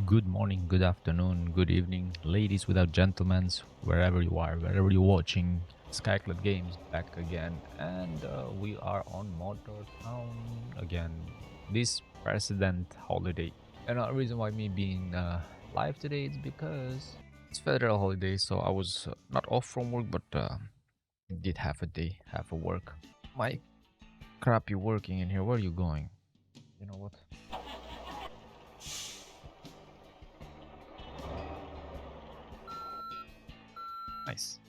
Good morning, good afternoon, good evening, ladies without gentlemen, wherever you are, wherever you're watching. Skyclad Games back again, and we are on Motortown again. This president holiday. Another reason why me being live today is because it's federal holiday, so I was not off from work, but did half a day, half a work. My crap, you working in here. Where are you going? You know what? Nice.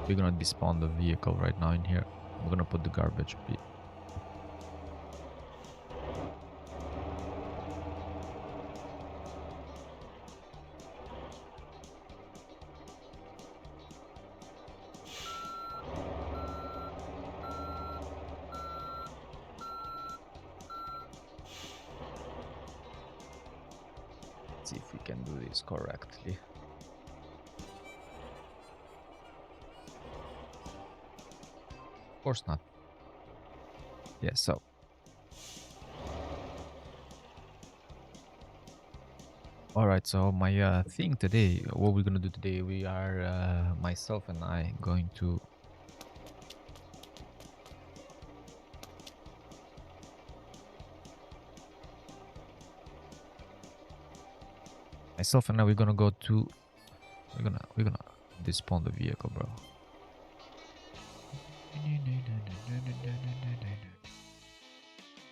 We're gonna despawn the vehicle right now in here. I'm gonna put the garbage bin. Let's see if we can do this correctly. Of course not. Yeah, so. Alright, so my thing today, what we're gonna do today, we are, myself and I, going to... Myself and I, we're gonna go to... We're gonna despawn the vehicle, bro.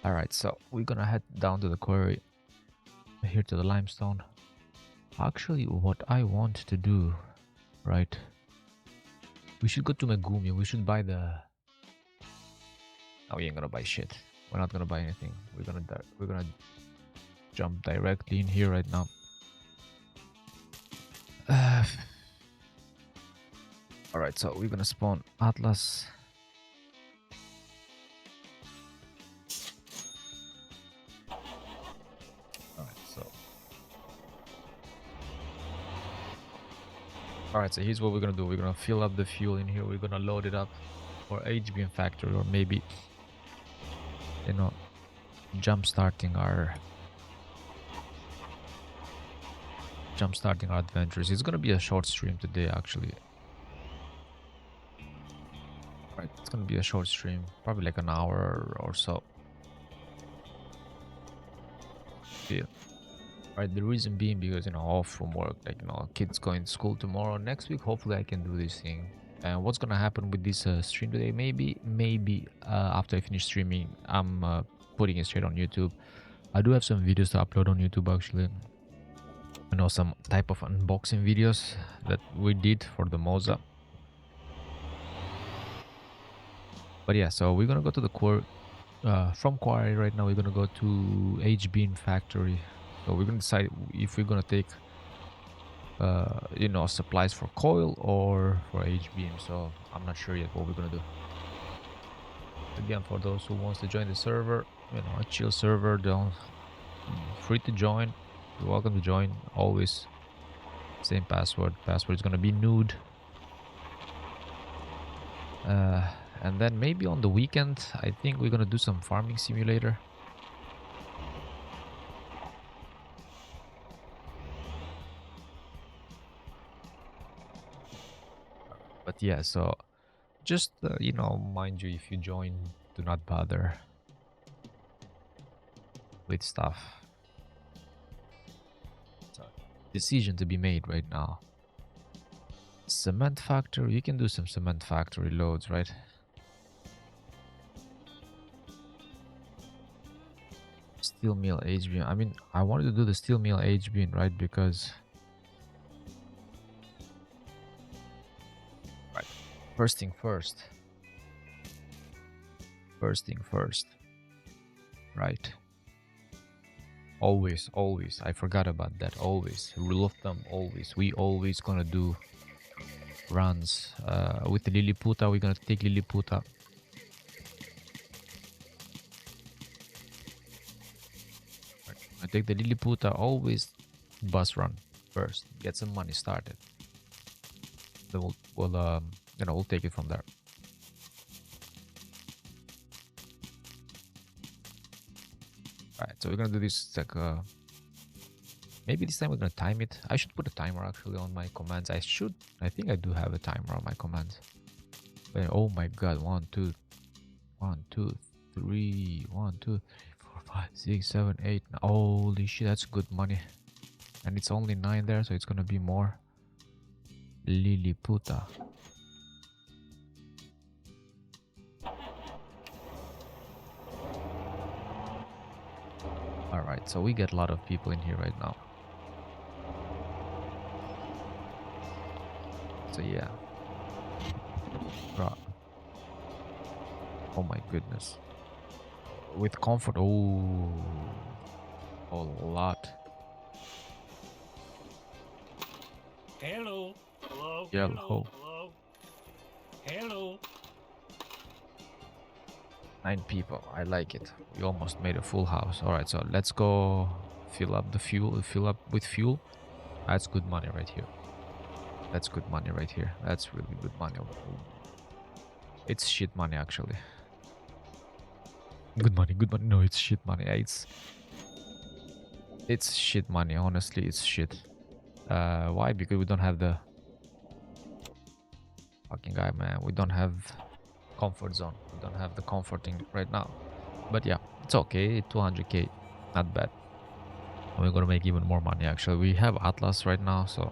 Alright, so we're gonna head down to the quarry, here to the limestone. Actually, what I want to do, right? We should go to Megumi. We should buy the... No, we ain't gonna buy shit. We're not gonna buy anything. We're gonna jump directly in here right now. Alright, so we're gonna spawn Atlas. Alright, so here's what we're gonna do. We're gonna fill up the fuel in here. We're gonna load it up for HBM factory, or maybe, you know, jump starting our adventures. It's gonna be a short stream today, actually. Right, it's gonna be a short stream, probably like an hour or so. Yeah. Right, the reason being because, you know, off from work, like, you know, kids going to school tomorrow. Next week, hopefully I can do this thing. And what's gonna happen with this stream today? Maybe after I finish streaming, I'm putting it straight on YouTube. I do have some videos to upload on YouTube, actually. You know, some type of unboxing videos that we did for the Moza. But yeah, so we're gonna go to the quarry. From quarry right now, we're gonna go to HBN factory. So we're gonna decide if we're gonna take, you know, supplies for coil or for HBM. So I'm not sure yet what we're gonna do. Again, for those who wants to join the server, you know, a chill server, don't free to join. You're welcome to join. Always same password. Password is gonna be nude. And then maybe on the weekend, I think we're gonna do some farming simulator. But yeah, so just you know, mind you, if you join, do not bother with stuff. So, decision to be made right now. Cement factory, you can do some cement factory loads, right? Steel mill HBN. I mean, I wanted to do the steel mill HBN, right? Because, right, first thing first. First thing first, right? Always, always. I forgot about that. Always, rule of thumb. Always, we always gonna do runs with the Liliputa. We're gonna take Liliputa. I take the Liliputa. Always bus run. first, get some money started. Then we'll take it from there. All right, so we're gonna do this like maybe this time we're gonna time it. I should put a timer actually on my commands. I think I do have a timer on my commands. But oh my god, 1 2 1 2 3 1 2 3 4 5 6 7 8. Holy shit, that's good money. And it's only 9 there, so it's gonna be more. Liliputa. Alright, so we get a lot of people in here right now. So yeah. Right. Oh my goodness. With comfort, oh, a lot. Hello. Hello. Hello. Hello. Hello. 9 people. I like it. We almost made a full house. Alright, so let's go fill up the fuel. Fill up with fuel. That's good money right here. That's good money right here. That's really good money. It's shit money actually. Good money, good money. No, it's shit money. It's shit money. Honestly, it's shit. Why? Because we don't have the fucking guy, man. We don't have comfort zone. We don't have the comforting right now. But yeah, it's okay. 200k, not bad. And we're gonna make even more money. Actually, we have Atlas right now, so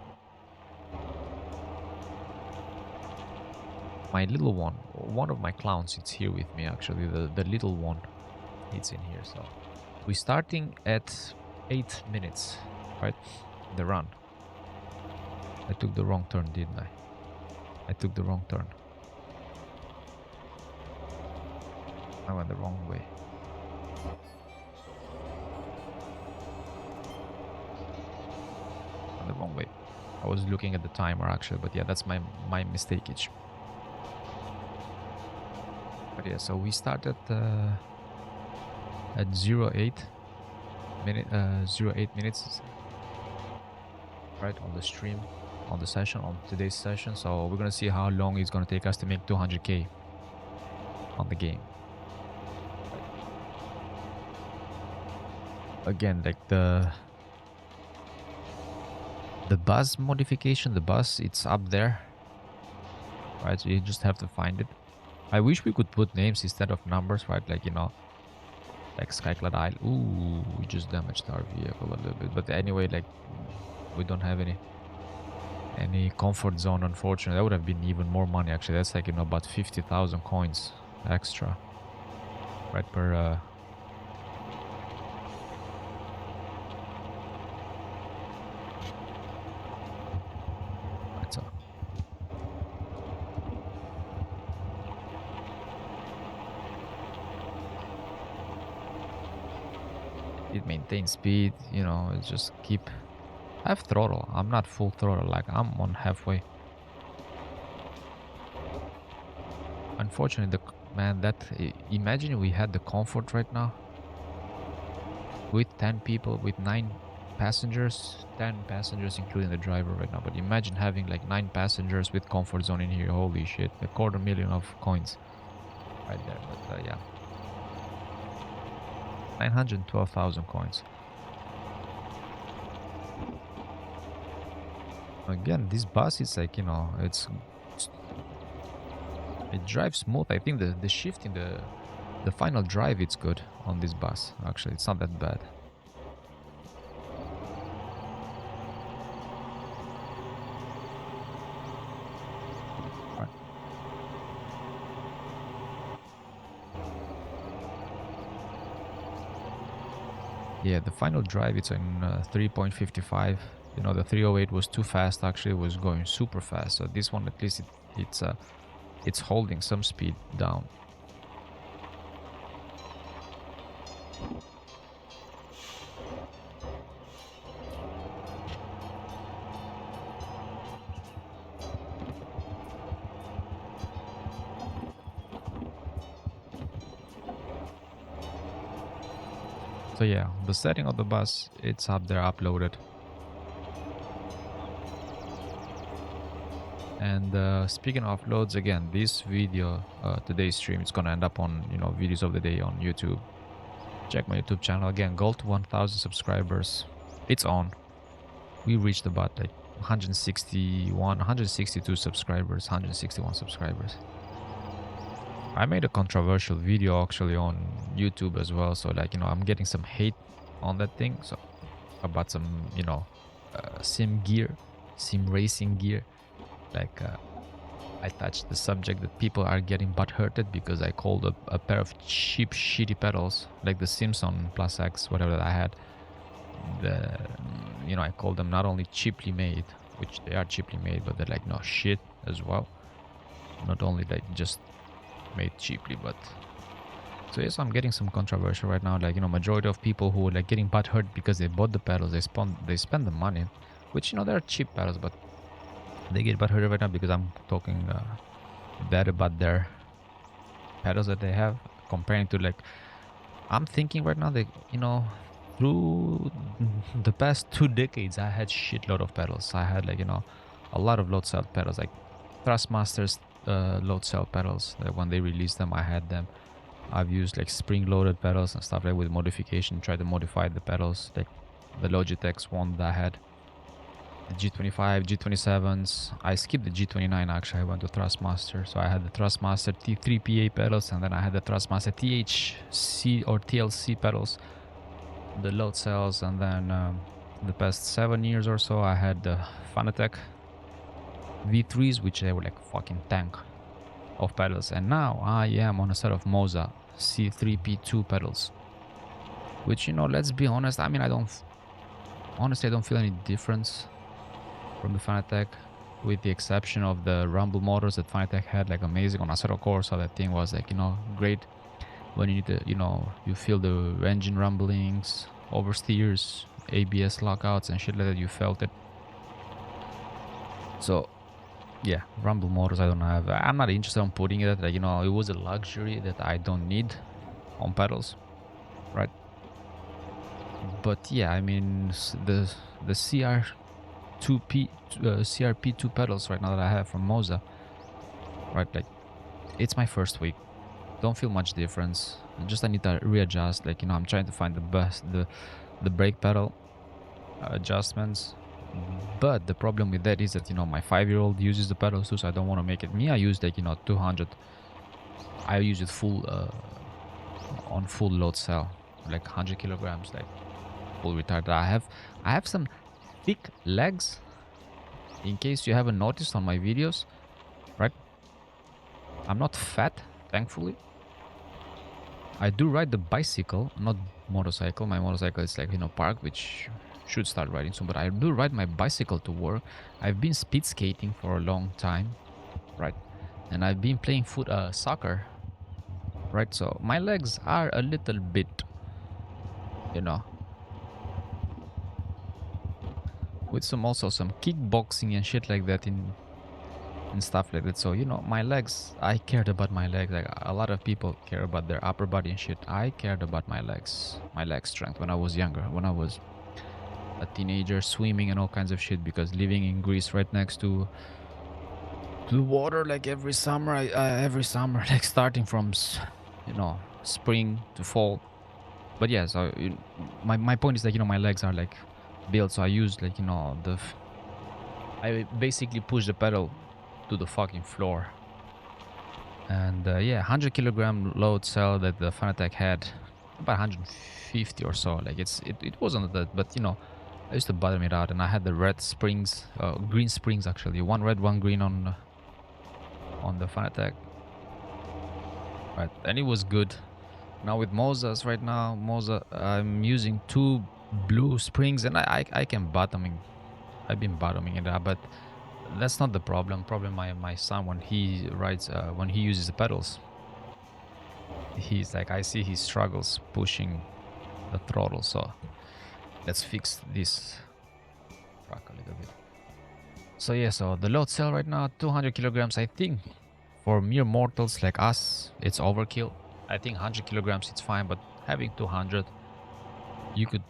my little one of my clowns, it's here with me. Actually, the little one, it's in here. So we're starting at 8 minutes, right? The run. I took the wrong turn, didn't I? I took the wrong turn. I went the wrong way. Went the wrong way. I was looking at the timer actually, but yeah, that's my mistake. But yeah, so we started at 08 minutes, right, on the stream, on the session, on today's session. So we're gonna see how long it's gonna take us to make 200k on the game. Again, like the bus modification, the bus, it's up there, right? So you just have to find it. I wish we could put names instead of numbers, right? Like, you know, like Skyclad Isle. Ooh, we just damaged our vehicle a little bit. But anyway, like, we don't have any comfort zone, unfortunately. That would have been even more money, actually. That's like, you know, about 50,000 coins extra, right, per... Right, so it maintains speed, you know, it just keep... I have throttle. I'm not full throttle, like I'm on halfway. Unfortunately, man, imagine we had the comfort right now with 10 people, with 9 passengers, 10 passengers including the driver right now. But imagine having like 9 passengers with comfort zone in here. Holy shit, 250,000 of coins right there. But yeah, 912,000 coins. Again, this bus is like, you know, it drives smooth. I think the shift in the final drive, it's good on this bus. Actually, it's not that bad. Right. Yeah, the final drive, it's in 3.55. You know, the 308 was too fast. Actually, it was going super fast. So this one, at least, it's holding some speed down. So yeah, the setting of the bus, it's up there, uploaded. And speaking of loads, again, this video, today's stream, is gonna end up on videos of the day on YouTube. Check my YouTube channel again. Goal to 1,000 subscribers. It's on. We reached about like 162 subscribers, 161 subscribers. I made a controversial video actually on YouTube as well, so like I'm getting some hate on that thing. So about some sim gear, sim racing gear. Like I touched the subject that people are getting butthurted because I called a pair of cheap shitty pedals like the Simpson Plus X, whatever that I had. I call them not only cheaply made, which they are cheaply made, but they're like no shit as well. Not only like just made cheaply, but so yes, I'm getting some controversial right now. Like majority of people who are like getting butthurt because they bought the pedals, they spend the money, which they're cheap pedals, but they get butthurt right now because I'm talking bad about their pedals that they have, comparing to like I'm thinking right now that through the past 2 decades I had shitload of pedals. I had like a lot of load cell pedals, like Thrustmasters load cell pedals. Like when they released them, I had them. I've used like spring loaded pedals and stuff like with modification, try to modify the pedals, like the Logitech one that I had, the G25, G27s. I skipped the G29 actually. I went to Thrustmaster. So I had the Thrustmaster T3PA pedals, and then I had the Thrustmaster THC or TLC pedals, the load cells, and then the past 7 years or so I had the Fanatec V3s, which they were like fucking tank of pedals. And now I am on a set of Moza C3P2 pedals, which let's be honest, I mean I don't feel any difference from the Fanatec, with the exception of the rumble motors that Fanatec had, like amazing on Assetto Corsa. That thing was like great when you need to you feel the engine rumblings, oversteers, ABS lockouts and shit like that. You felt it. So yeah, rumble motors I don't have. I'm not interested in putting it. Like it was a luxury that I don't need on pedals, right? But yeah, I mean the CRP2 pedals right now that I have from Moza, right? Like it's my first week. Don't feel much difference. Just I need to readjust. Like I'm trying to find the best the brake pedal adjustments. But the problem with that is that my 5-year-old uses the pedals too, so I don't want to make it me. I use like 200. I use it full on full load cell, like 100 kilograms, like full retard. I have some thick legs, in case you haven't noticed on my videos, right? I'm not fat, thankfully. I do ride the bicycle, not motorcycle. My motorcycle is like park, which should start riding soon, but I do ride my bicycle to work. I've been speed skating for a long time, right? And I've been playing soccer, right? So my legs are a little bit with some kickboxing and shit like that and stuff like that. So my legs, I cared about my legs. Like a lot of people care about their upper body and shit. I cared about my leg strength when I was younger, when I was a teenager, swimming and all kinds of shit, because living in Greece right next to the water, like every summer, like starting from spring to fall. But yeah, so my point is like my legs are like built, so I use like I basically push the pedal to the fucking floor. And yeah, 100 kilogram load cell that the Fanatec had, about 150 or so. Like it wasn't that, but I used to bottom it out, and I had the red springs, green springs actually, one red, one green on the Fanatec, right? And it was good. Now with Moza's right now, I'm using 2 blue springs, and I can bottoming. I've been bottoming it out, but that's not the problem. My son, when he rides, when he uses the pedals, he's like, I see he struggles pushing the throttle. So let's fix this track a little bit. So yeah, so the load cell right now, 200 kilograms. I think for mere mortals like us, it's overkill. I think 100 kilograms it's fine, but having 200, you could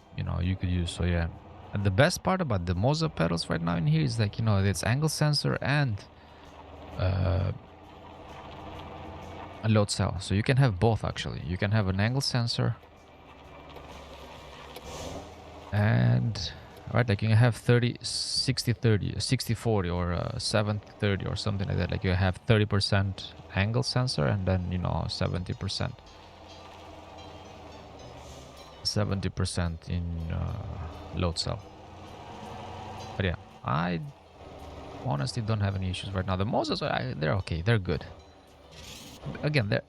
use. So yeah. And the best part about the Moza pedals right now in here is like it's angle sensor and uh, a load cell. So you can have both actually. You can have an angle sensor and right, like you can have 30 60 30 60 40 or 70 30 or something like that. Like you have 30% angle sensor and then 70% in load cell. But yeah, I honestly don't have any issues right now. The Moses, they're okay, they're good. Again, they're,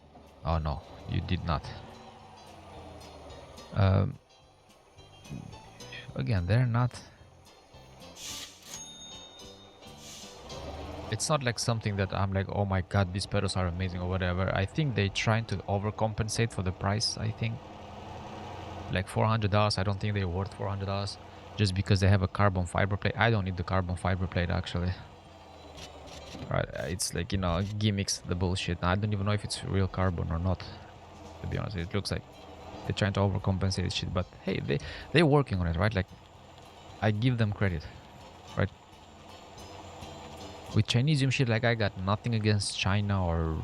oh no, you did not. um Again, they're not, it's not like something that I'm like, oh my god, these pedals are amazing or whatever. I think they trying to overcompensate for the price. I think like $400, I don't think they're worth $400 just because they have a carbon fiber plate. I don't need the carbon fiber plate actually. Right, it's like gimmicks, the bullshit. I don't even know if it's real carbon or not, to be honest. It looks like they're trying to overcompensate shit, but hey, they're working on it, right? Like, I give them credit, right? With Chinesium shit, like, I got nothing against China or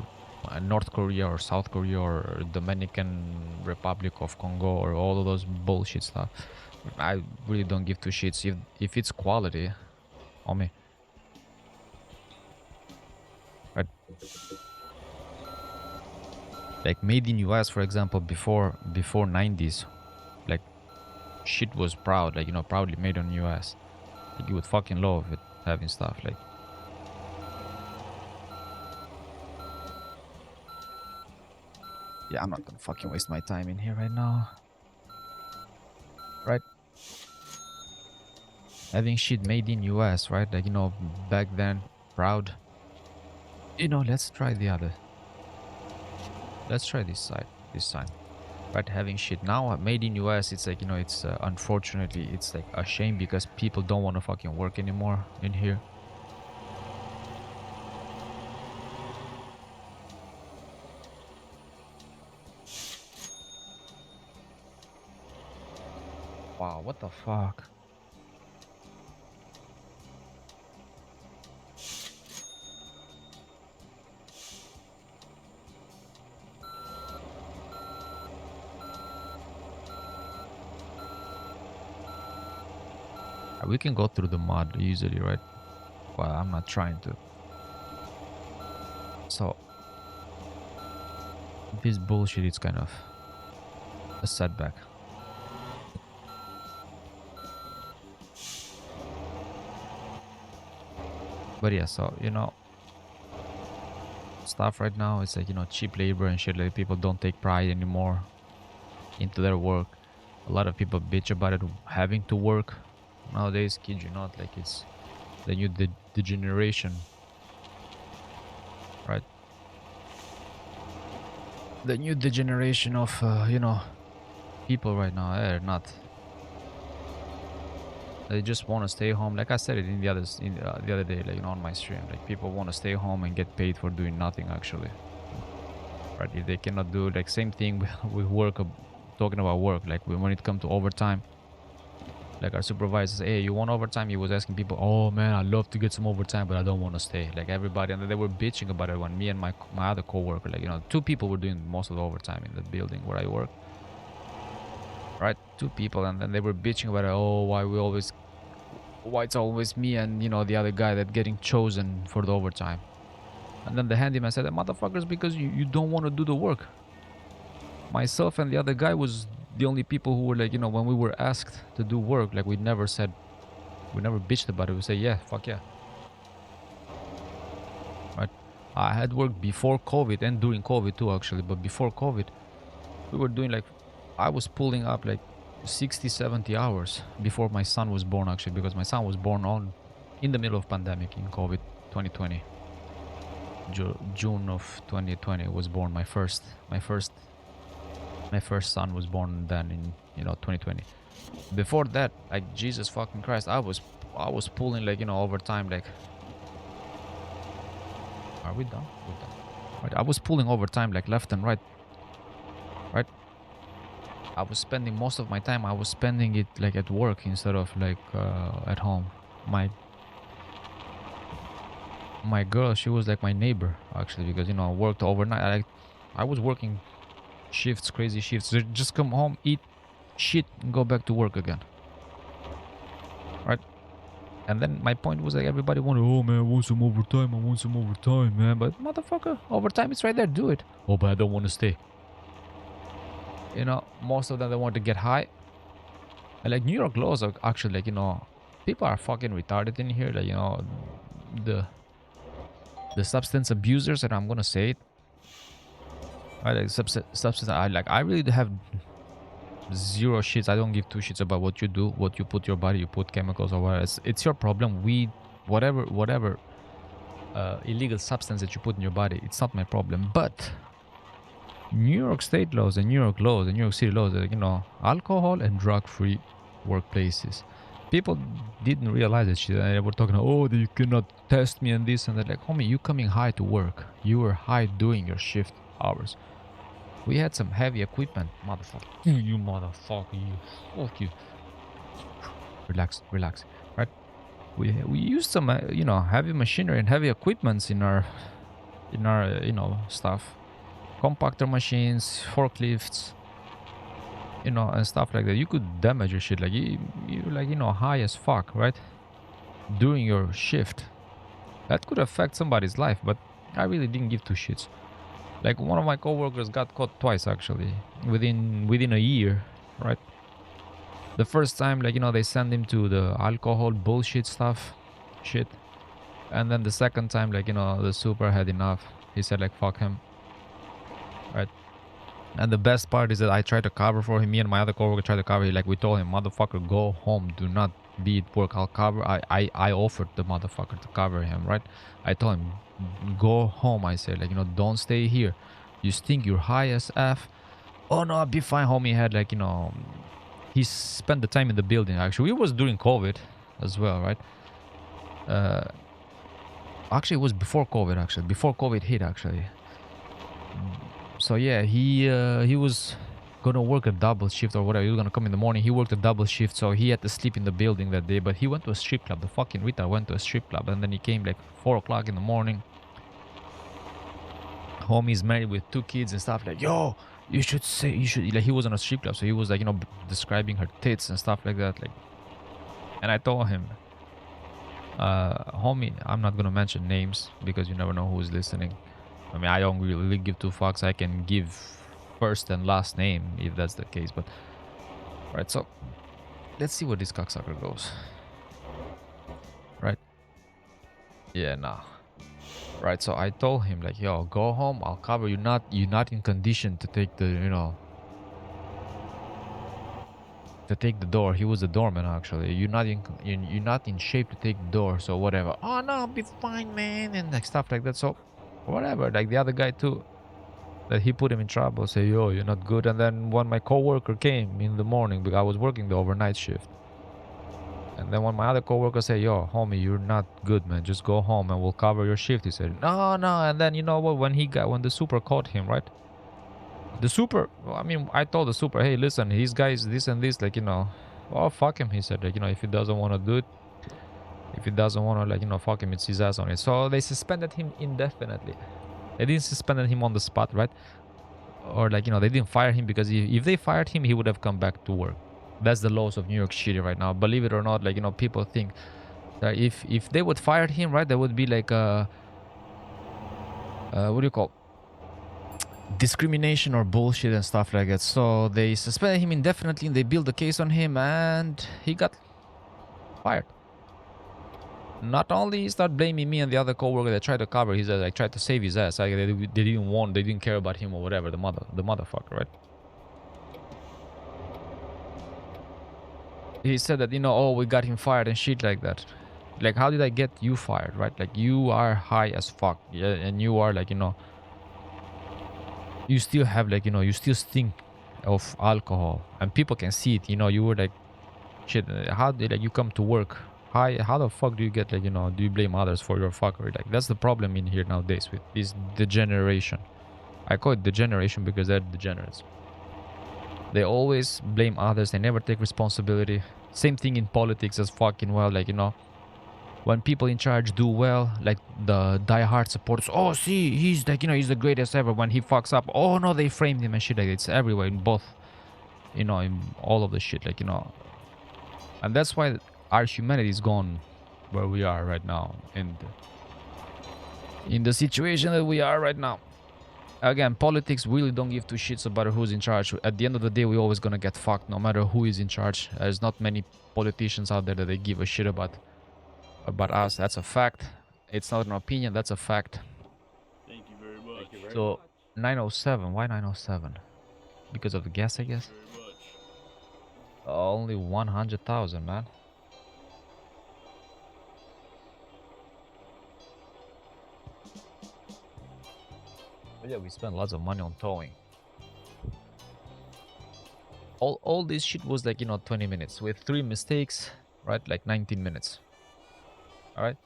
North Korea or South Korea or Dominican Republic of Congo or all of those bullshit stuff. I really don't give two shits if it's quality on me, right? Like made in US, for example, before 90s, like shit was proud, like proudly made on US. Like you would fucking love it having stuff like. Yeah, I'm not gonna fucking waste my time in here right now, right? Having shit made in US, right? Like back then, proud. Let's try the other. Let's try this side this time. Right, having shit now made in US, it's like it's unfortunately it's like a shame because people don't want to fucking work anymore in here. Wow, what the fuck? We can go through the mud easily, right? Well, I'm not trying to. So this bullshit is kind of a setback. But yeah, so stuff right now is like cheap labor and shit. Like people don't take pride anymore into their work. A lot of people bitch about it having to work nowadays. Kid you not, like it's the new degeneration, right? The new degeneration of people right now. They're not. They just want to stay home. Like I said it in the other day, like on my stream. Like people want to stay home and get paid for doing nothing actually. Right? If they cannot do like same thing with work. Talking about work, like when it comes to overtime. Like our supervisor says, hey, you want overtime? He was asking people, oh man, I'd love to get some overtime, but I don't want to stay. Like everybody, and they were bitching about it when me and my other coworker, like two people were doing most of the overtime in the building where I work. Right, two people, and then they were bitching about it. Oh, why it's always me and the other guy that getting chosen for the overtime. And then the handyman said, motherfuckers, because you don't want to do the work. Myself and the other guy was the only people who were like, when we were asked to do work, like we never bitched about it. We say, yeah, fuck yeah. Right. I had worked before COVID and during COVID too, actually. But before COVID, we were doing like, I was pulling up like 60, 70 hours before my son was born, actually, because my son was born in the middle of pandemic in COVID 2020. June of 2020 was born my first son was born then in 2020. Before that, like Jesus fucking Christ, I was pulling like overtime. Like, are we done? We're done. Right, I was pulling overtime like left and right. Right, I was spending most of my time. I was spending it like at work instead of like at home. My my girl, she was like my neighbor actually, because you know I worked overnight. I was working shifts, crazy shifts. Just come home, eat shit, and go back to work again, right? And then my point was like everybody wanted, oh man, I want some overtime, I want some overtime, man. But motherfucker, overtime is right there, do it. Oh, but I don't want to stay. You know, most of them they want to get high. And like New York laws are actually like, you know, people are fucking retarded in here. Like, you know, the the substance abusers, and I'm gonna say it. I like substance. I really have zero shits. I don't give two shits about what you do, what you put your body, you put chemicals or whatever. It's your problem. Weed, whatever illegal substance that you put in your body, it's not my problem. But New York state laws and New York laws and New York City laws, you know, alcohol and drug-free workplaces. People didn't realize that shit. And they were talking, oh, you cannot test me and this and that. Like, homie, you coming high to work. You were high doing your shift hours. We had some heavy equipment, motherfucker. You motherfucker, you. Fuck you. Relax, relax, right? We used some, you know, heavy machinery and heavy equipments in our, you know, stuff. Compactor machines, forklifts, you know, and stuff like that. You could damage your shit. Like, you like, you know, high as fuck, right? During your shift. That could affect somebody's life, but I really didn't give two shits. Like one of my coworkers got caught twice actually within a year, right? The first time, like, you know, they send him to the alcohol bullshit stuff, shit, and then the second time, like, you know, the super had enough. He said like fuck him, right? And the best part is that I tried to cover for him. Me and my other coworker tried to cover. Like we told him, motherfucker, go home. Do not be at work. I'll cover. I offered the motherfucker to cover him, right? I told him, go home. I said, like, you know, don't stay here. You stink. You're high as f. Oh no, I'll be fine. Homie had like, you know, he spent the time in the building. Actually, it was during COVID as well, right? Actually, it was before COVID. Actually, before COVID hit. Actually. So yeah, he was gonna work a double shift or whatever. He was gonna come in the morning. He worked a double shift, so he had to sleep in the building that day. But he went to a strip club. The fucking retard went to a strip club, and then he came like 4 o'clock in the morning. Homie's married with 2 kids and stuff. Like, yo, you should like, he was on a strip club, so he was like, you know, describing her tits and stuff like that. Like, and I told him, homie, I'm not gonna mention names because you never know who's listening. I mean, I don't really give two fucks. I can give first and last name if that's the case. But right, so let's see where this cocksucker goes. Right? Yeah, nah. Right, so I told him like, yo, go home. I'll cover you. You're not in condition to take the, you know, to take the door. He was the doorman actually. You're not in shape to take the door. So whatever. Oh no, I'll be fine, man, and like stuff like that. So whatever. Like the other guy too, that he put him in trouble, say, yo, you're not good. And then when my coworker came in the morning, because I was working the overnight shift, and then when my other coworker said, yo, homie, you're not good, man, just go home and we'll cover your shift, he said, no. And then, you know what, when the super caught him, right, the super, I mean, I told the super, hey, listen, his guys this and this, like, you know, oh, fuck him, he said, like, you know, if he doesn't want to do it, if he doesn't want to, like, you know, fuck him, it's his ass on it. So they suspended him indefinitely. They didn't suspend him on the spot, right? Or like, you know, they didn't fire him, because if they fired him, he would have come back to work. That's the laws of New York City right now. Believe it or not, like, you know, people think that if they would fire him, right, there would be like what do you call, discrimination or bullshit and stuff like that. So they suspended him indefinitely and they built a case on him and he got fired. Not only he started blaming me and the other coworker that tried to cover his ass, like tried to save his ass. Like they didn't care about him or whatever. The motherfucker, right? He said that, you know, oh, we got him fired and shit like that. Like, how did I get you fired, right? Like, you are high as fuck, yeah, and you are like, you know, you still have like, you know, you still stink of alcohol, and people can see it. You know, you were like, shit. How did like you come to work? How the fuck do you get like, you know, do you blame others for your fuckery? Like, that's the problem in here nowadays with this degeneration. I call it degeneration because they're degenerates. They always blame others. They never take responsibility. Same thing in politics as fucking well. Like, you know, when people in charge do well, like the diehard supporters, oh, see, he's like, he's the greatest ever. When he fucks up, oh no, they framed him and shit. Like, it's everywhere in both, in all of the shit, like, and that's why our humanity is gone where we are right now, and in the situation that we are right now. Again, politics really don't give two shits about who's in charge. At the end of the day, we're always gonna get fucked no matter who is in charge. There's not many politicians out there that they give a shit about us. That's a fact. It's not an opinion, that's a fact. Thank you very much. Thank you very So 907, why 907? Because of the gas, I guess. very much. Only 100,000, man. But yeah, we spent lots of money on towing. All this shit was like 20 minutes with 3 mistakes, right? Like 19 minutes. All right.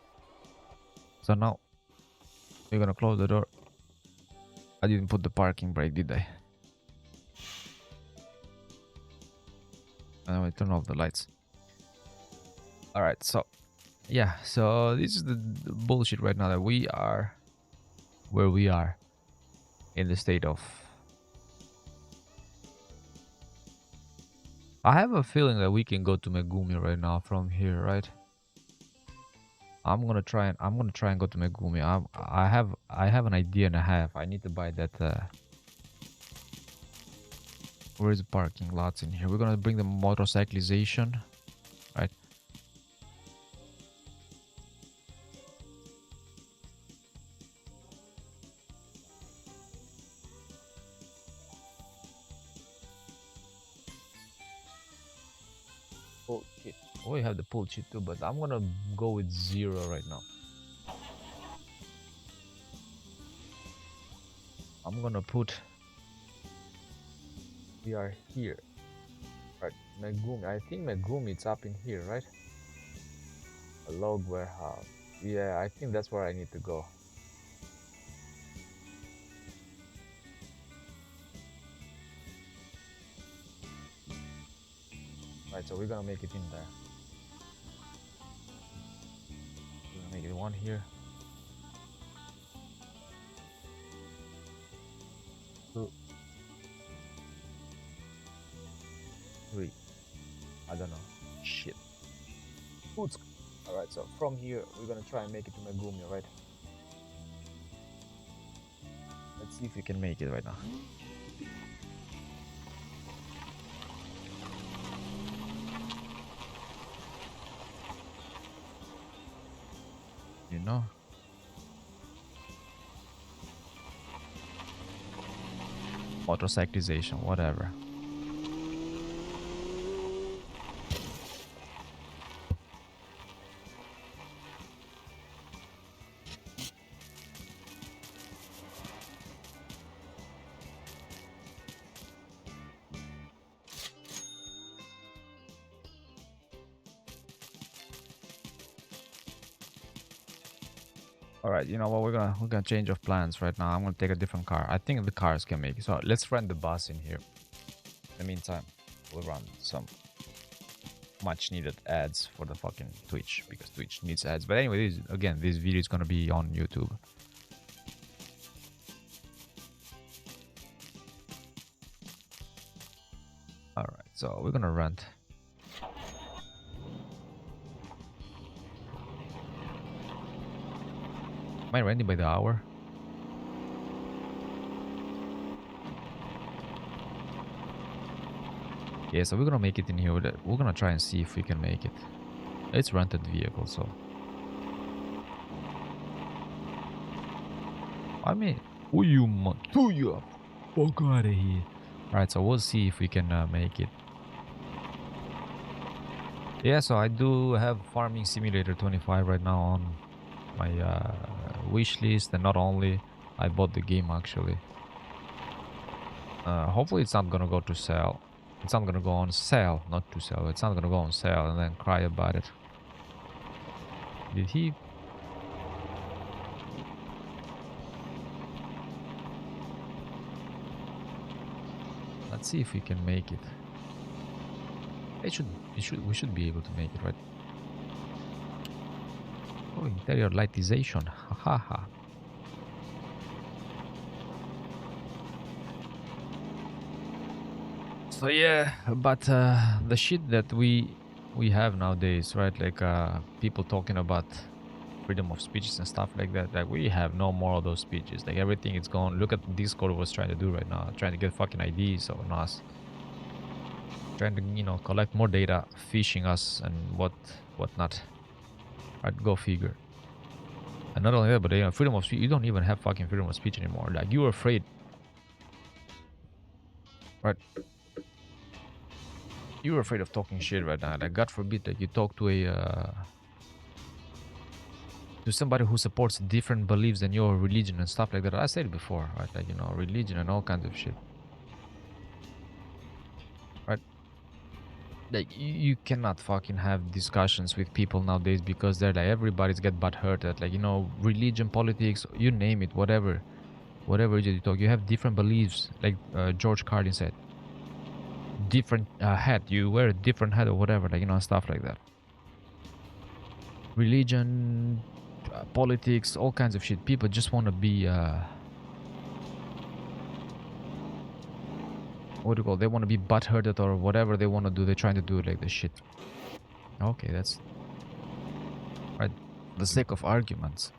So now we're gonna close the door. I didn't put the parking brake, did I? And I turn off the lights. All right. So yeah. So this is the bullshit right now that we are where we are in the state of. I have a feeling that we can go to Megumi right now from here, right? I'm gonna try and go to Megumi. I have an idea and a half. I need to buy that. Where is the parking lots in here? We're gonna bring the motorcyclization, right? Oh shit! Oh, we have the pull sheet too, but I'm gonna go with 0 right now. I'm gonna put. We are here, right? Megumi. I think Megumi it's up in here, right? A log warehouse. Yeah, I think that's where I need to go. Right, so we're gonna make it in there. We're gonna make it 1 here. 2, 3. I don't know. Shit. Oops. Alright, so from here we're gonna try and make it to Megumi, right? Let's see if we can make it right now. Motorcyclization, whatever. All right, you know what? We're gonna change of plans right now. I'm gonna take a different car. I think the cars can make it. So let's rent the bus in here. In the meantime, we'll run some much needed ads for the fucking Twitch because Twitch needs ads. But anyway, this video is gonna be on YouTube. All right, so we're gonna rent. Am I renting by the hour? Yeah, so we're gonna make it in here. We're gonna try and see if we can make it. It's rented vehicle, so. I mean, you fuck out of here. Alright, so we'll see if we can make it. Yeah, so I do have Farming Simulator 25 right now on my wish list, and not only, I bought the game actually. Hopefully it's not gonna go to sale. It's not gonna go on sale, not to sell. It's not gonna go on sale and then cry about it. Did he? Let's see if we can make it. We should be able to make it, right? Oh, interior lightization. Haha. So yeah, but the shit that we have nowadays, right? Like people talking about freedom of speeches and stuff like that. Like we have no more of those speeches. Like everything is gone. Look at Discord was trying to do right now, trying to get fucking IDs on us, trying to collect more data, phishing us and whatnot. Right? Go figure. And not only that, but freedom of speech. You don't even have fucking freedom of speech anymore. Like you're afraid, right? You're afraid of talking shit right now. Like God forbid that you talk to somebody who supports different beliefs than your religion and stuff like that. I said it before, right? Like religion and all kinds of shit, right? Like you cannot fucking have discussions with people nowadays because they're like everybody's get butt hurt at like religion, politics, you name it, whatever you talk. You have different beliefs, like George Carlin said, different hat. You wear a different hat or whatever, like stuff like that. Religion, politics, all kinds of shit. People just want to be what do you call? They want to be butthurted or whatever they want to do. They're trying to do it like this shit. Okay, that's right. The sake of arguments.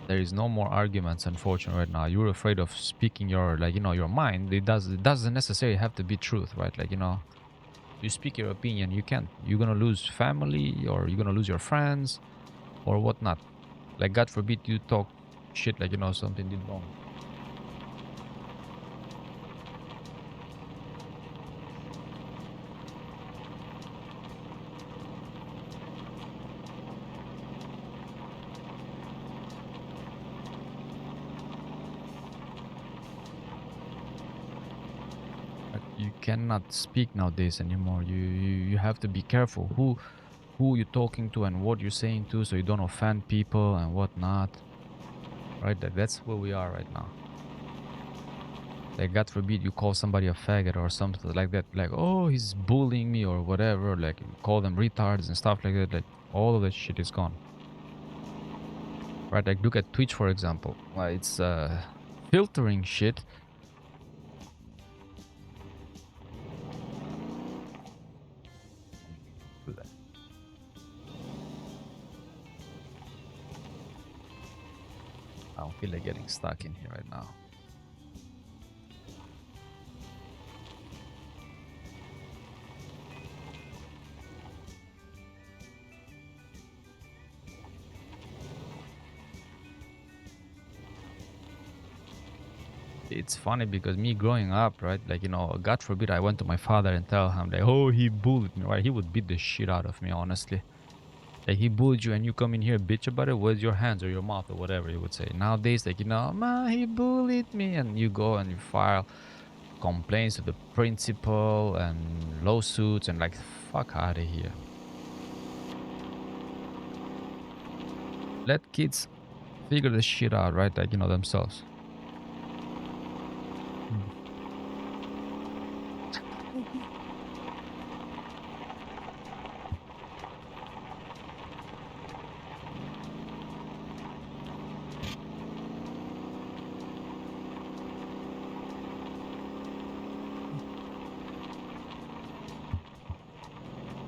There is no more arguments, unfortunately, right now. You're afraid of speaking your your mind. It doesn't necessarily have to be truth, right? Like you speak your opinion. You can't. You're gonna lose family, or you're gonna lose your friends, or whatnot. Like God forbid you talk shit like something did wrong. But you cannot speak nowadays anymore. You have to be careful who you're talking to and what you're saying to, so you don't offend people and whatnot. Right? That's where we are right now. Like God forbid you call somebody a faggot or something like that. Like, oh, he's bullying me or whatever. Like call them retards and stuff like that. Like all of that shit is gone. Right? Like look at Twitch for example. It's filtering shit. I don't feel like getting stuck in here right now. It's funny because me growing up, right? Like, God forbid I went to my father and tell him like, oh, he bullied me, right? He would beat the shit out of me, honestly. Like he bullied you and you come in here bitch about it with your hands or your mouth or whatever you would say. Nowadays, like, ma, he bullied me, and you go and you file complaints to the principal and lawsuits and like, fuck out of here. Let kids figure the shit out, right? Like, themselves.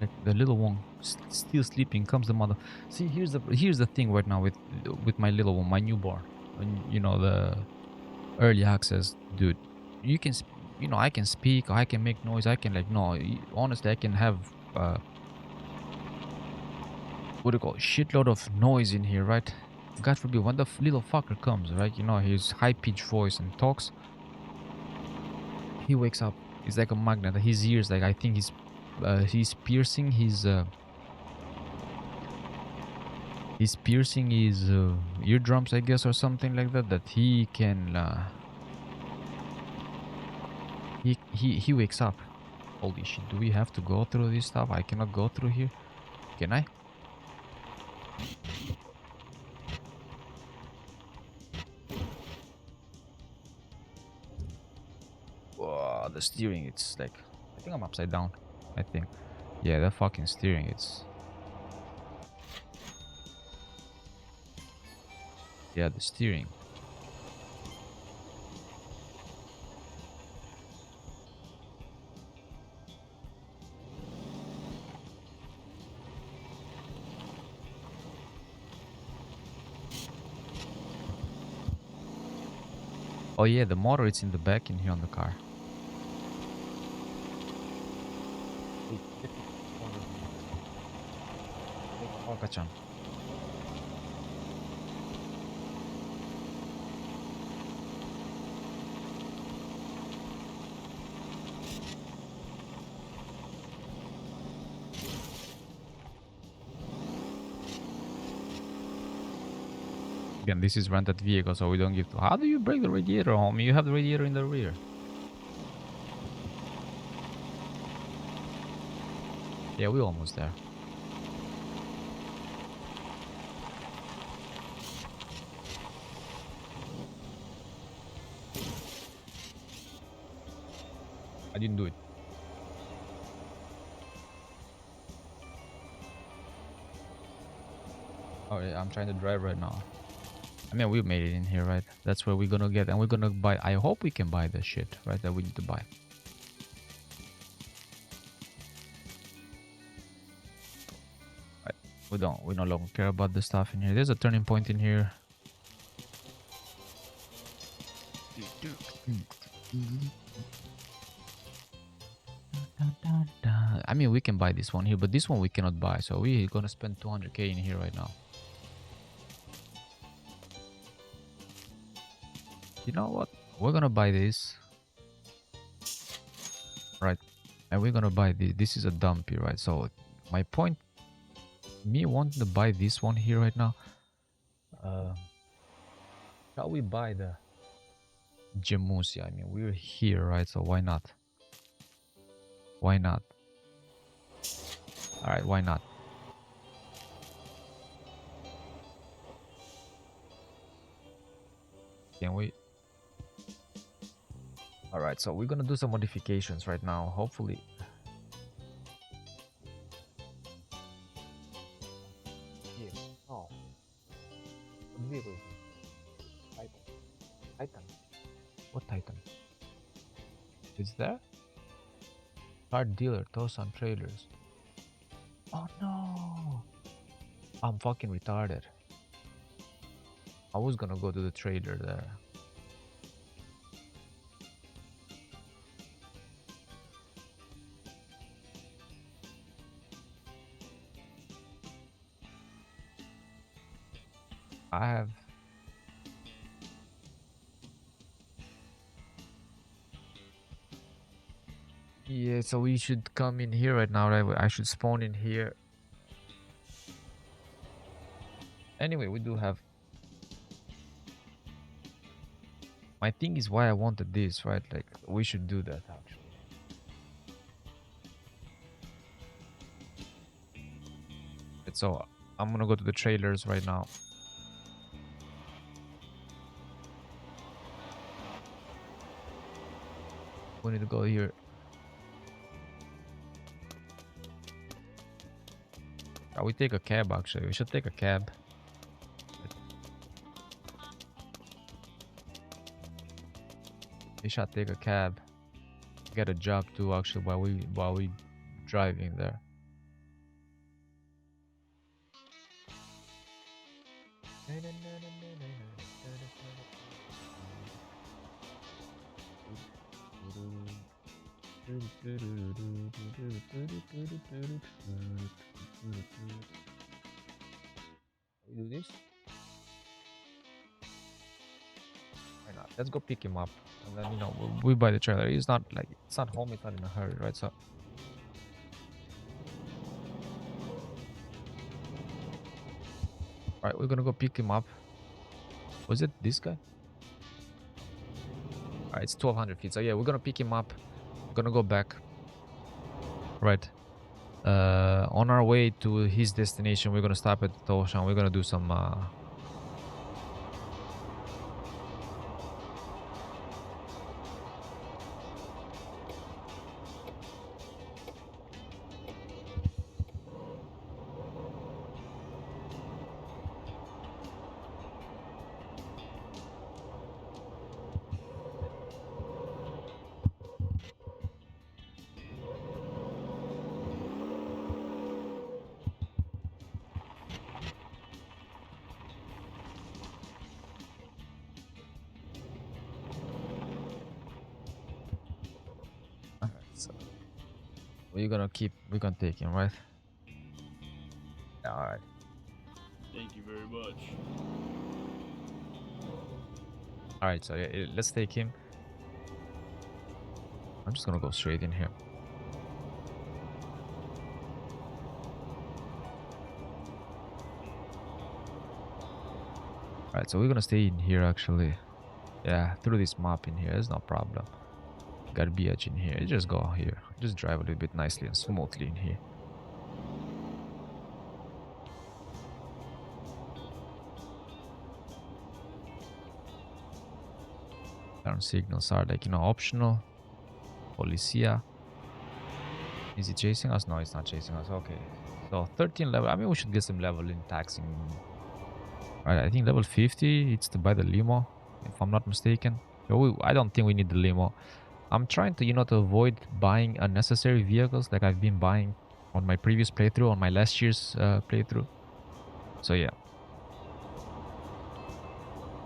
Like the little one still sleeping, comes the mother. See, here's the thing right now with my little one, my newborn, and the early access dude. You can I can speak, I can make noise, I can like no honestly I can have what do you call it, shitload of noise in here, right? God forbid when the little fucker comes, right? His high-pitched voice and talks, he wakes up. He's like a magnet. His ears, like I think he's piercing his eardrums, I guess, or something like that. That he can he wakes up. Holy shit! Do we have to go through this stuff? I cannot go through here. Can I? Whoa, the steering. It's like I think I'm upside down. I think. Yeah, the fucking steering, it's... Yeah, the steering. Oh yeah, the motor is in the back in here on the car. Again, this is rented vehicle, so we don't give to... How do you break the radiator, homie? You have the radiator in the rear. Yeah, we're almost there. I didn't do it. Oh yeah, I'm trying to drive right now. I mean, we made it in here, right? That's where we're gonna get, and we're gonna buy... I hope we can buy the shit, right, that we need to buy. Right. We no longer care about the stuff in here. There's a turning point in here. I mean, we can buy this one here, but this one we cannot buy, so we're gonna spend 200k in here right now. You know what? We're gonna buy this. Right. And we're gonna buy this. This is a dumpy, right? So my point, me wanting to buy this one here right now, shall we buy the Jamusi? I mean, we're here, right? So why not? Why not? All right, why not? Can we? All right, so we're gonna do some modifications right now. Hopefully. Here. Oh. What vehicle is it? Titan. Titan. What Titan? It's there? Car dealer, Tosan trailers. Oh no! I'm fucking retarded. I was gonna go to the trailer there. I have... Yeah, so we should come in here right now, right? I should spawn in here. Anyway, we do have... My thing is why I wanted this, right? Like, we should do that, actually. So, I'm gonna go to the trailers right now. We need to go here. Shall we take a cab, actually? We should take a cab. We should take a cab. Get a job too, actually, while we driving there. We do this. Why not? Let's go pick him up, and then we buy the trailer. He's not like it's not home. It's not in a hurry, right? So. Alright, we're gonna go pick him up. Was it this guy? Alright, it's 1200 feet. So yeah, we're gonna pick him up. We're gonna go back. Right. On our way to his destination, we're gonna stop at Toshan. We're gonna do some We're gonna take him, right? All right. Thank you very much. All right. So yeah, let's take him. I'm just gonna go straight in here. All right. So we're gonna stay in here actually. Yeah, through this map in here. There's no problem. Got a edge in here. You just go here. Just drive a little bit nicely and smoothly in here. Turn signals are like, optional. Policia. Is he chasing us? No, it's not chasing us. Okay. So 13 level. I mean, we should get some level in taxing. Alright, I think level 50. It's to buy the limo, if I'm not mistaken. I don't think we need the limo. I'm trying to, to avoid buying unnecessary vehicles like I've been buying on my previous playthrough, on my last year's playthrough. So yeah.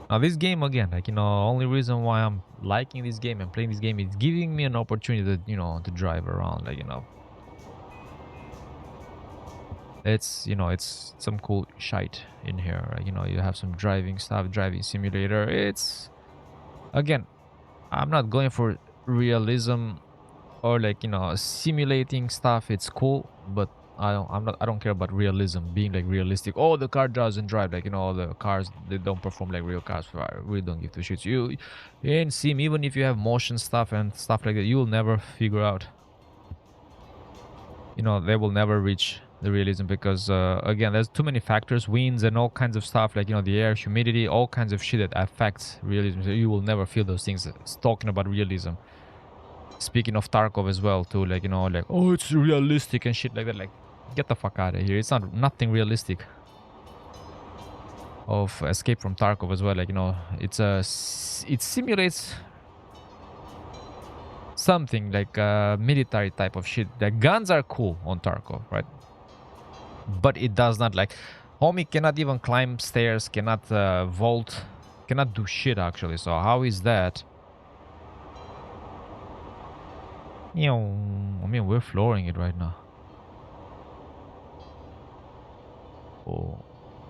Now this game again, like, only reason why I'm liking this game and playing this game is giving me an opportunity to, to drive around, like, it's some cool shite in here, right? You have some driving stuff, driving simulator. It's, again, I'm not going for realism or like, simulating stuff. It's cool, but I don't care about realism, being like realistic. Oh, the car doesn't drive, like, the cars, they don't perform like real cars. So I really don't give two shits. You in sim, even if you have motion stuff and stuff like that, you will never figure out, they will never reach the realism because again, there's too many factors, winds and all kinds of stuff, like, the air, humidity, all kinds of shit that affects realism. So you will never feel those things. It's talking about realism. Speaking of Tarkov as well too, like, like, oh, it's realistic and shit like that. Like, get the fuck out of here. It's nothing realistic of Escape from Tarkov as well. Like, it simulates something like military type of shit. The guns are cool on Tarkov, right? But it does not, like, homie cannot even climb stairs, cannot vault, cannot do shit actually. So how is that? I mean, we're flooring it right now. Oh,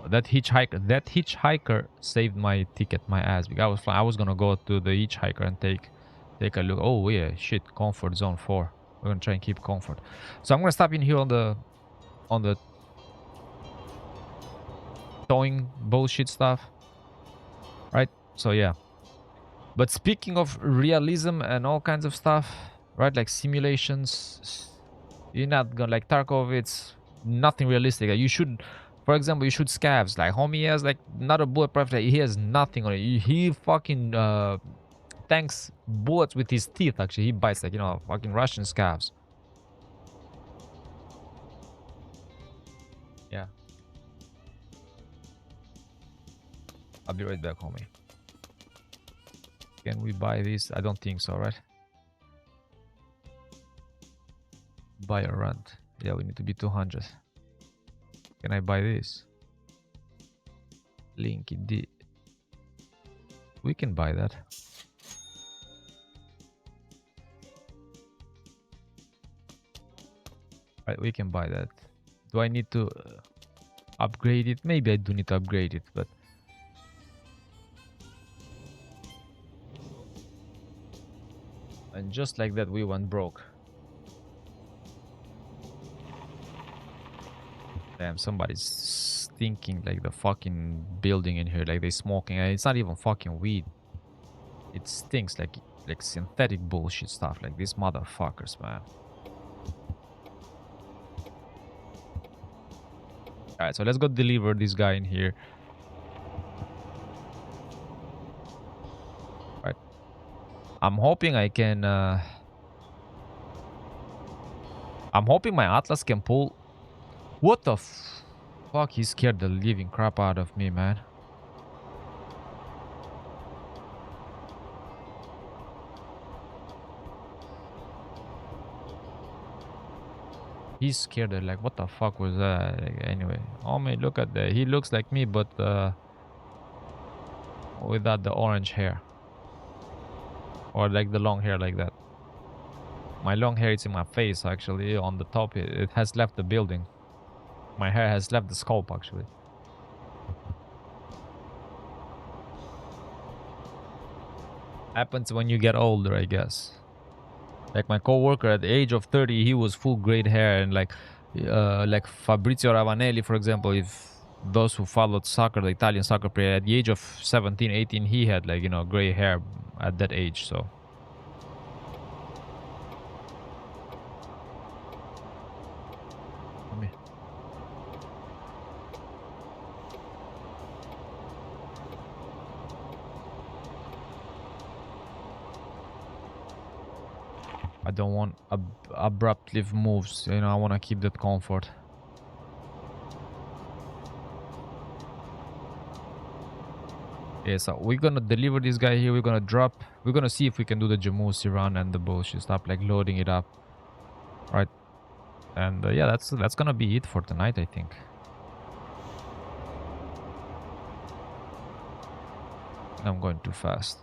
that hitchhiker saved my ticket, my ass. Because I was gonna go to the hitchhiker and take a look. Oh yeah, shit, comfort zone 4. We're gonna try and keep comfort. So I'm gonna stop in here on the towing bullshit stuff, right? So yeah. But speaking of realism and all kinds of stuff, right? Like simulations, you're not gonna, like Tarkov, it's nothing realistic. Like, you should, for example, you shoot scavs. Like, homie has like not a bulletproof. Like, he has nothing on it. He fucking tanks bullets with his teeth. Actually, he bites, like, fucking Russian scavs. Yeah. I'll be right back, homie. Can we buy this? I don't think so, right? Buy a rent. Yeah, we need to be 200. Can I buy this? Link indeed. We can buy that. Right, we can buy that. Do I need to upgrade it? Maybe I do need to upgrade it, but and just like that, we went broke. Damn, somebody's stinking like the fucking building in here, like they smoking. And it's not even fucking weed. It stinks like synthetic bullshit stuff. Like these motherfuckers, man. Alright, so let's go deliver this guy in here. Right. I'm hoping I can I'm hoping my Atlas can pull. What the fuck? He scared the living crap out of me, man. He's scared. Like, what the fuck was that? Like, anyway, oh man, look at that. He looks like me, but without the orange hair, or like the long hair like that. My long hair is in my face, actually. On the top, it has left the building. My hair has left the scalp, actually. Happens when you get older, I guess. Like my coworker at the age of 30, he was full gray hair, and like Fabrizio Ravanelli, for example, if those who followed soccer, the Italian soccer player, at the age of 17, 18, he had like, you know, gray hair at that age, so. I don't want abrupt lift moves, you know, I want to keep that comfort. Yeah, so we're gonna deliver this guy here, we're gonna drop, we're gonna see if we can do the Jamusi run and the bullshit, stop like loading it up. Right. And yeah, that's gonna be it for tonight, I think. I'm going too fast.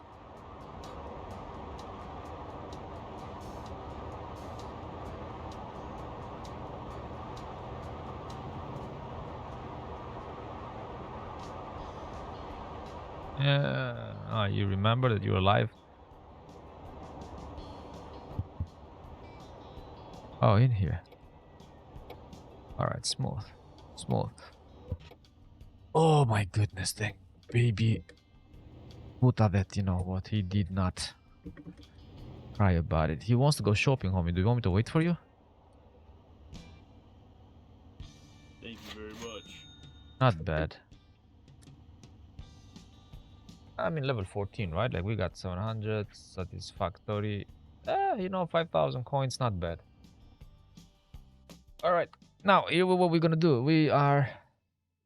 Yeah. Ah, you remember that you're alive? Oh, in here. Alright, smooth. Smooth. Oh my goodness, thank baby Puta that, you know what, he did not cry about it. He wants to go shopping, homie. Do you want me to wait for you? Thank you very much. Not bad. I mean, level 14, right? Like, we got 700, satisfactory. You know, 5,000 coins, not bad. Alright, now, here what we're gonna do. We are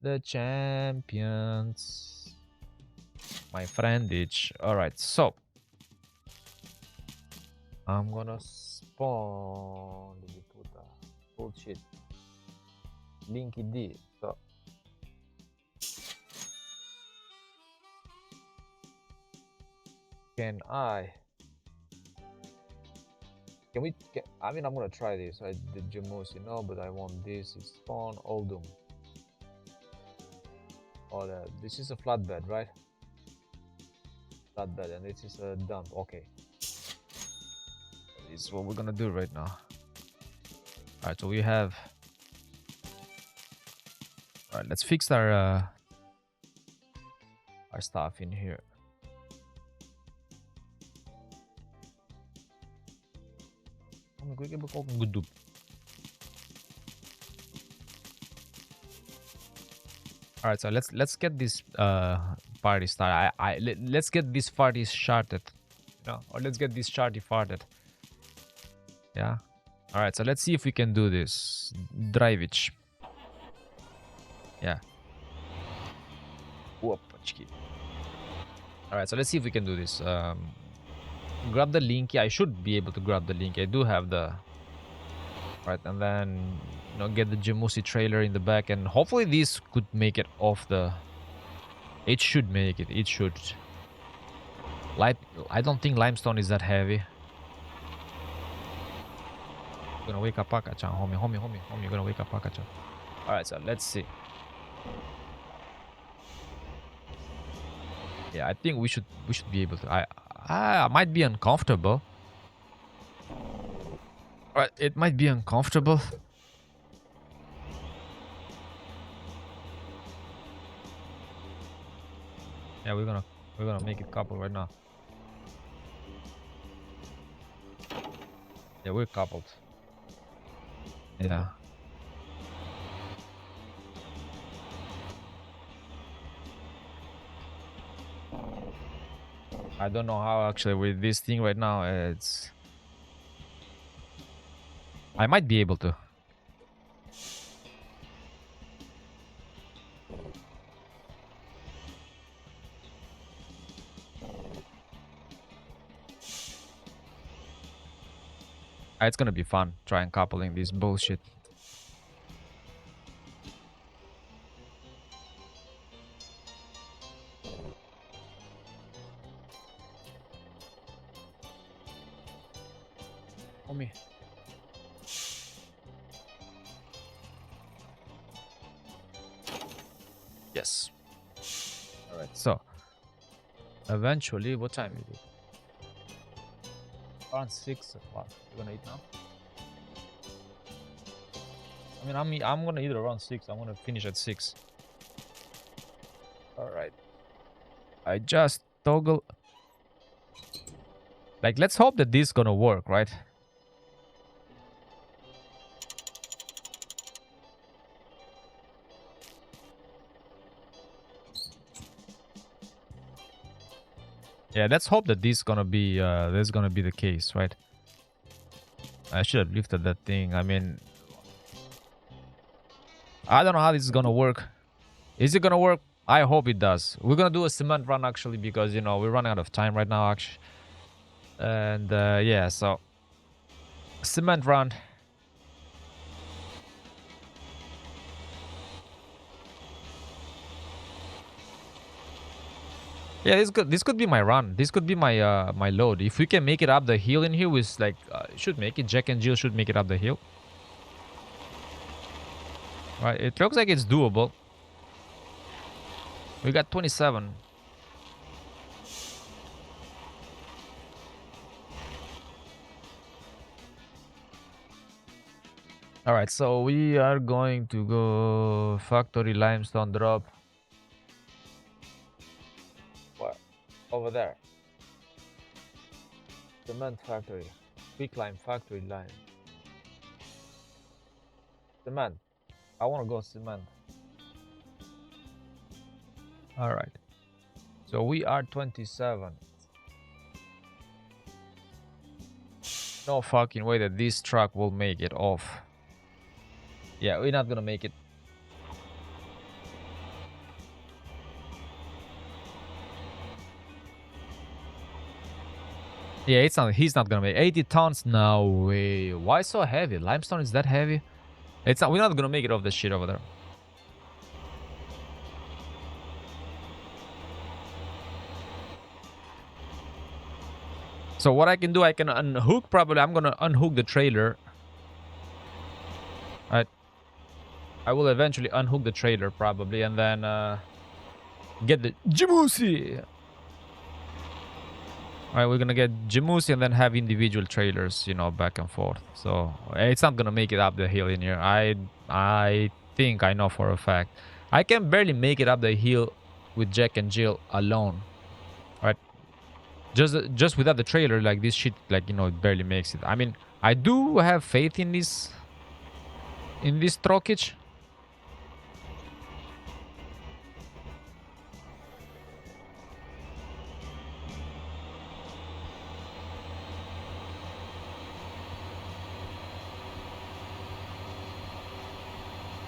the champions. My friend itch. Alright, so I'm gonna spawn the puta. Bullshit. Linky D. So can I mean, I'm gonna try this. I did Jamusi, no, but I want this. It's spawn Oldum. Or this is a flatbed, right? Flatbed, and this is a dump. Okay. This is what we're gonna do right now. Alright, so we have. Alright, let's fix our stuff in here. Alright, so let's get this party started. Let's get this party started. No, or let's get this party started. Yeah. Alright, so let's see if we can do this. Drive it. Yeah. Alright, so let's see if we can do this. Grab the link. Yeah, I should be able to grab the link. I do have the. Right, and then, you know, get the Jamusi trailer in the back, and hopefully this could make it off the. It should make it. It should. I don't think limestone is that heavy. You're gonna wake up Paka-chan, homie. You're gonna wake up Paka-chan. Alright, so let's see. Yeah, I think we should be able to. I might be uncomfortable. Alright, it might be uncomfortable. Yeah, we're gonna make it couple right now. Yeah, we're coupled. Yeah. I don't know how actually with this thing right now. It's. I might be able to. It's gonna be fun trying coupling this bullshit. Homie. Yes. All right. So eventually, what time is it? Around 6 o'clock. You're gonna eat now? I mean, I'm gonna eat around 6. I'm gonna finish at 6. All right. I just toggle. Like, let's hope that this is gonna work, right? Yeah, let's hope that this is gonna be the case, right? I should have lifted that thing. I mean, I don't know how this is gonna work. Is it gonna work? I hope it does. We're gonna do a cement run actually because we're running out of time right now actually. And yeah, so cement run. Yeah, this could be my run. This could be my load. If we can make it up the hill in here, with like should make it. Jack and Jill should make it up the hill. Right, it looks like it's doable. We got 27. All right, so we are going to go factory limestone drop. What? Over there. Cement factory. Quick lime factory line. Cement. I want to go cement. All right. So we are 27. No fucking way that this truck will make it off. Yeah, we're not gonna make it. Yeah, it's not. He's not gonna make 80 tons. No way. Why so heavy? Limestone is that heavy? It's not. We're not gonna make it off the shit over there. So what I can do, I can unhook. Probably, I'm gonna unhook the trailer. Right. I will eventually unhook the trailer probably, and then get the Jamusi. All right, we're gonna get Jamusi and then have individual trailers, back and forth. So it's not gonna make it up the hill in here. I think I know for a fact. I can barely make it up the hill with Jack and Jill alone. All right, just without the trailer, like this shit, like it barely makes it. I mean, I do have faith in this truckage.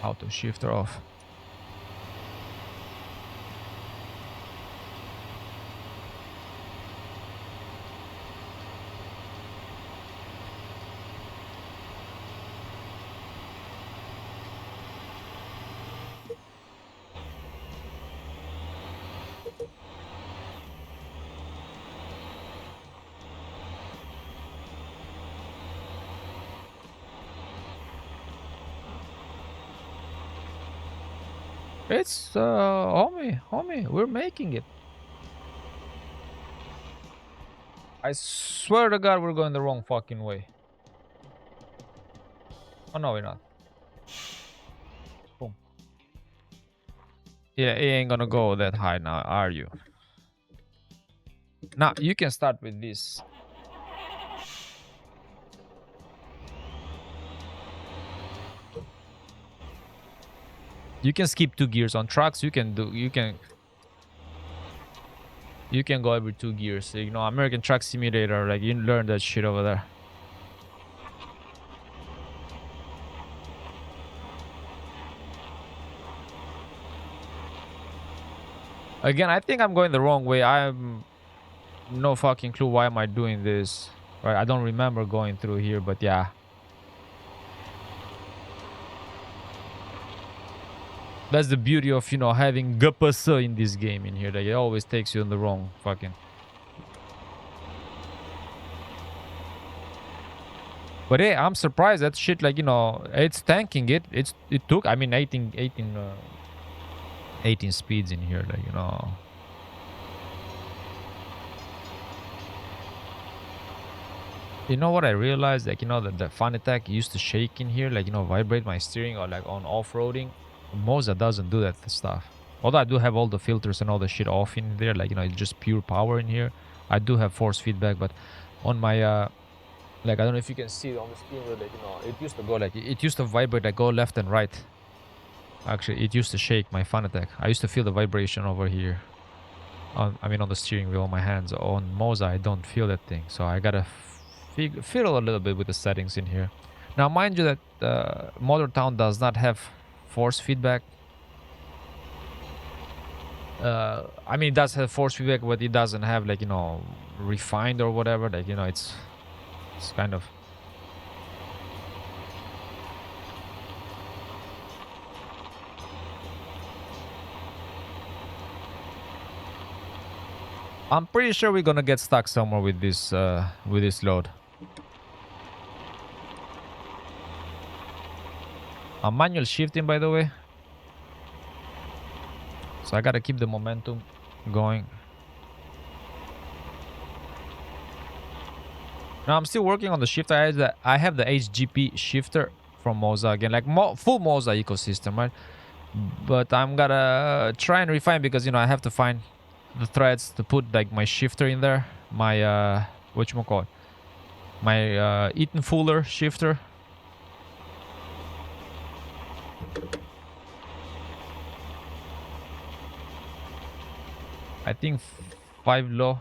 Auto shifter off. It's homie, we're making it. I swear to God, we're going the wrong fucking way. Oh no, we're not. Boom. Yeah, it ain't gonna go that high now, are you? Now you can start with this. You can skip 2 gears on trucks. You can go every 2 gears. So, American Truck Simulator, like you learn that shit over there. Again, I think I'm going the wrong way. I'm no fucking clue why am I doing this. Right? I don't remember going through here, but yeah. That's the beauty of, having GPS in this game in here. That it always takes you in the wrong fucking. But hey, I'm surprised that shit, like, you know, it's tanking it. It took, I mean, 18 speeds in here, like, you know. You know what I realized? Like, you know, that the Fanatec used to shake in here, like, you know, vibrate my steering, or like on off-roading. Moza doesn't do that stuff. Although I do have all the filters and all the shit off in there, like, you know, it's just pure power in here. I do have force feedback, but on my, like, I don't know if you can see on the screen, like, you know, it used to go, like, it used to vibrate, like, go left and right. Actually, it used to shake my Fanatec. I used to feel the vibration over here. I mean, on the steering wheel on my hands. On Moza, I don't feel that thing. So I gotta fiddle a little bit with the settings in here. Now, mind you that Motortown does not have force feedback. I mean, it does have force feedback, but it doesn't have, like, you know, refined or whatever. Like, you know, it's kind of... I'm pretty sure we're gonna get stuck somewhere with this load. I'm manual shifting, by the way. So I gotta keep the momentum going. Now I'm still working on the shifter. I have the HGP shifter from Moza again, like full Moza ecosystem, right? But I'm gonna try and refine, because, you know, I have to find the threads to put, like, my shifter in there. My whatchamacallit? My Eaton Fuller shifter. I think 5 low.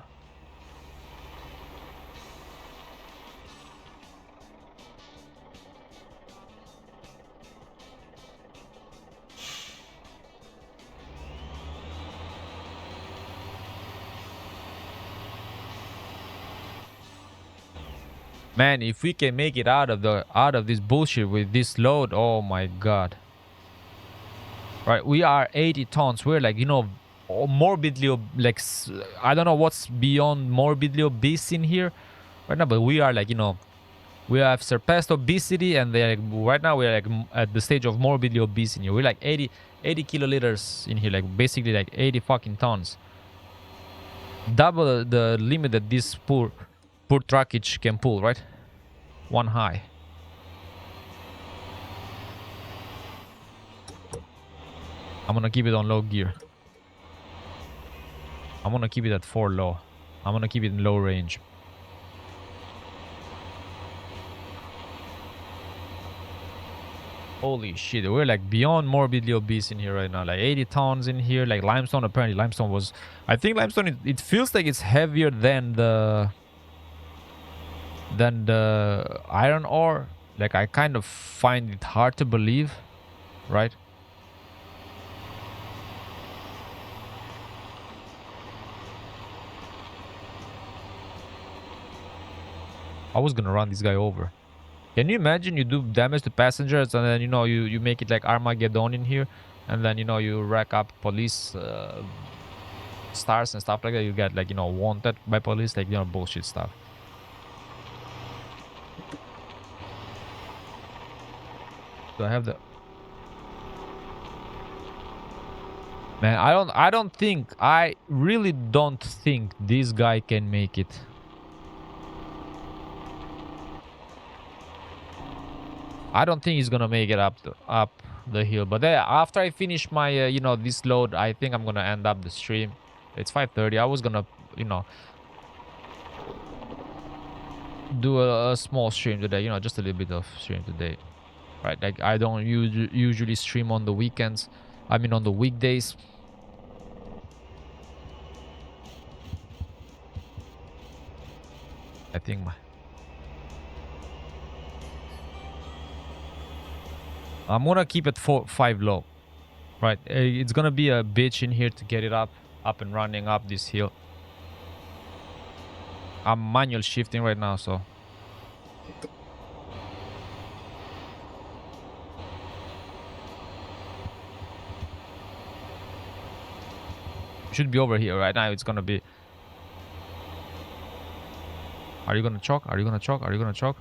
Man, if we can make it out of this bullshit with this load, oh my god. Right, we are 80 tons. We're, like, you know, morbidly, like, I don't know what's beyond morbidly obese in here right now, but we are, like, you know, we have surpassed obesity, and they're, like, right now we're, like, at the stage of morbidly obese in here. We're like 80 kiloliters in here, like basically like 80 fucking tons. Double the limit that this poor truckage can pull, right? One high. I'm gonna keep it on low gear. I'm gonna keep it at 4 low. I'm gonna keep it in low range. Holy shit, we're, like, beyond morbidly obese in here right now. Like 80 tons in here. Like limestone, apparently limestone was... I think limestone, it feels like it's heavier than the iron ore. Like, I kind of find it hard to believe, right? I was gonna run this guy over. Can you imagine you do damage to passengers, and then, you know, you make it like Armageddon in here, and then, you know, you rack up police stars and stuff like that. You get, like, you know, wanted by police, like, you know, bullshit stuff. Do I have the... Man, I really don't think this guy can make it. I don't think he's gonna make it up the hill. But after I finish my, you know, this load, I think I'm gonna end up the stream. It's 5:30. I was gonna, you know, do a small stream today. You know, just a little bit of stream today, right? Like, I don't usually stream on the weekends. I mean, on the weekdays. I think I'm gonna keep it 5 low, right? It's gonna be a bitch in here to get it up and running up this hill. I'm manual shifting right now, so should be over here right now. It's gonna be... Are you gonna choke? Are you gonna choke? Are you gonna choke?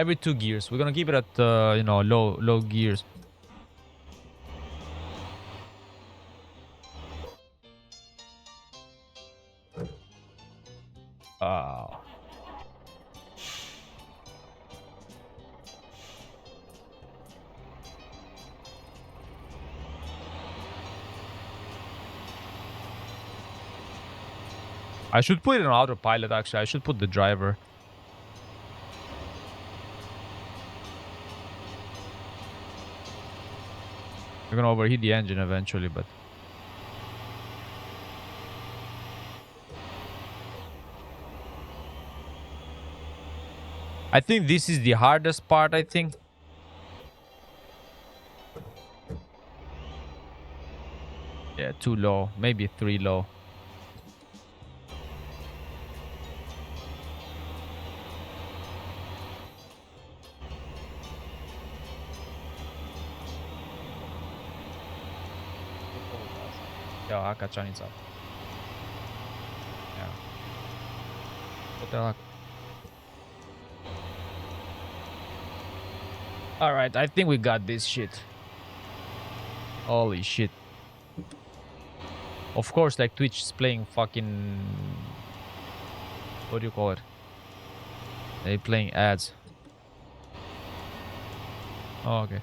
Every 2 gears. We're gonna keep it at you know, low gears. Oh. I should put it on autopilot, actually. I should put the driver. We're gonna overheat the engine eventually, but... I think this is the hardest part, I think. Yeah, 2 low. Maybe 3 low. Ja, kaczanica. Yeah. What the heck? Alright, I think we got this shit. Holy shit. Of course, like, Twitch is playing fucking... What do you call it? They're playing ads. Oh, okay.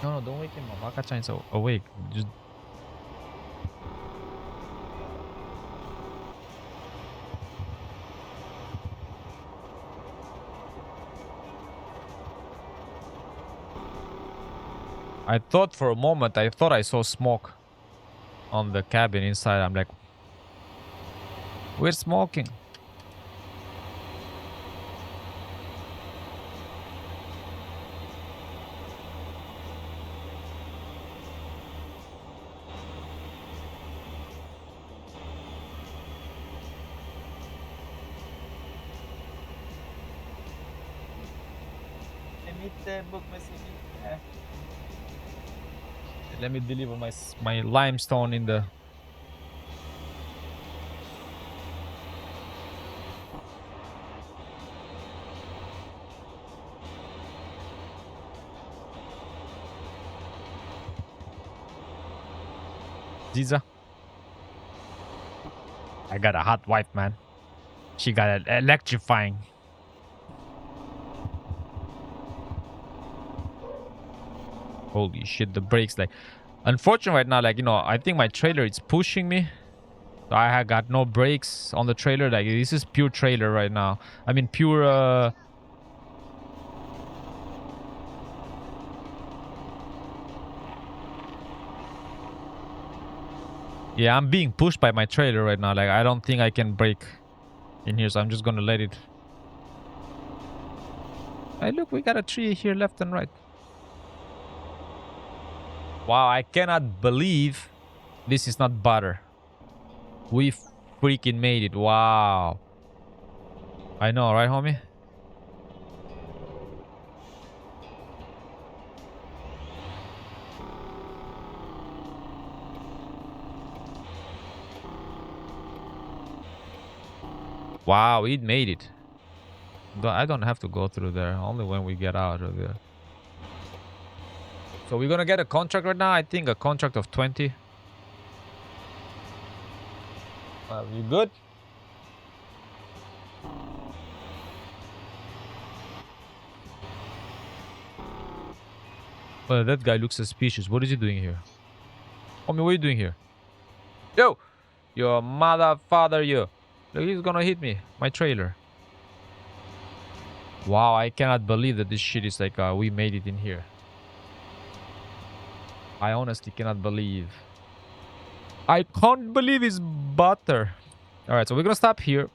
No, don't wake him up. Akacha-chan's awake. Just... I thought for a moment, I thought I saw smoke on the cabin inside. I'm like, we're smoking. Let me deliver my limestone in the... Ziza. I got a hot wife, man. She got it electrifying. Holy shit, the brakes, like... Unfortunately right now, like, you know, I think my trailer is pushing me. So I have got no brakes on the trailer. Like, this is pure trailer right now. I mean, pure... Yeah, I'm being pushed by my trailer right now. Like, I don't think I can brake in here, so I'm just gonna let it. Hey, look, we got a tree here left and right. Wow, I cannot believe this is not butter. We freaking made it. Wow. I know, right, homie? Wow, it made it. I don't have to go through there. Only when we get out of there. So we're gonna get a contract right now. I think a contract of 20. You good? Well, that guy looks suspicious. What is he doing here? Homie, what are you doing here? Yo! Your mother, father, you. Look, he's gonna hit me. My trailer. Wow, I cannot believe that this shit is like, we made it in here. I honestly cannot believe. I can't believe it's butter. Alright, so we're gonna stop here.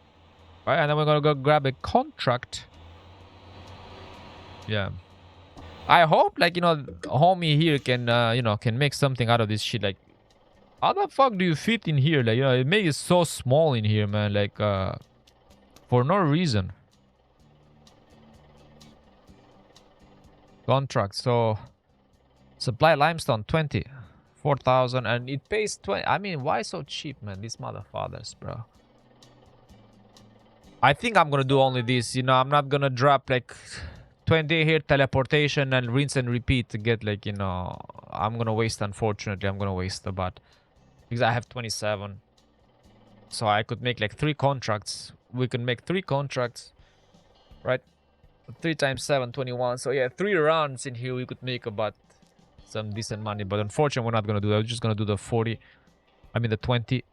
Alright, and then we're gonna go grab a contract. Yeah. I hope, like, you know, homie here can, you know, can make something out of this shit. Like, how the fuck do you fit in here? Like, you know, it makes it so small in here, man. Like, for no reason. Contract. So, Supply limestone 20. 4,000 and it pays 20. I mean, why so cheap, man? These motherfuckers, bro. I think I'm gonna do only this. You know, I'm not gonna drop like 20 here, teleportation, and rinse and repeat to get like, you know, I'm gonna waste, unfortunately. I'm gonna waste the bot. Because I have 27. So I could make like 3 contracts. We can make 3 contracts, right? 3 times 7, 21. So yeah, 3 rounds in here we could make about some decent money. But unfortunately, we're not gonna do that. We're just gonna do the 40. I mean the 20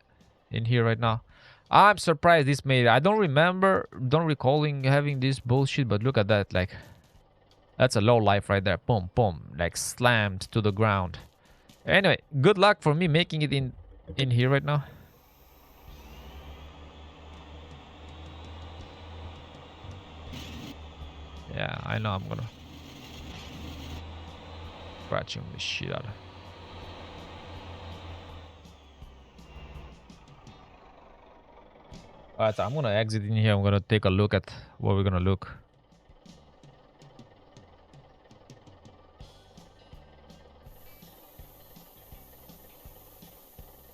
in here right now. I'm surprised this made it. I don't recalling having this bullshit, but look at that. Like, that's a low life right there. Boom, boom. Like slammed to the ground. Anyway, good luck for me making it in here right now. Yeah, I know I'm gonna scratching the shit out of. Alright, so I'm gonna exit in here. I'm gonna take a look at what we're gonna look.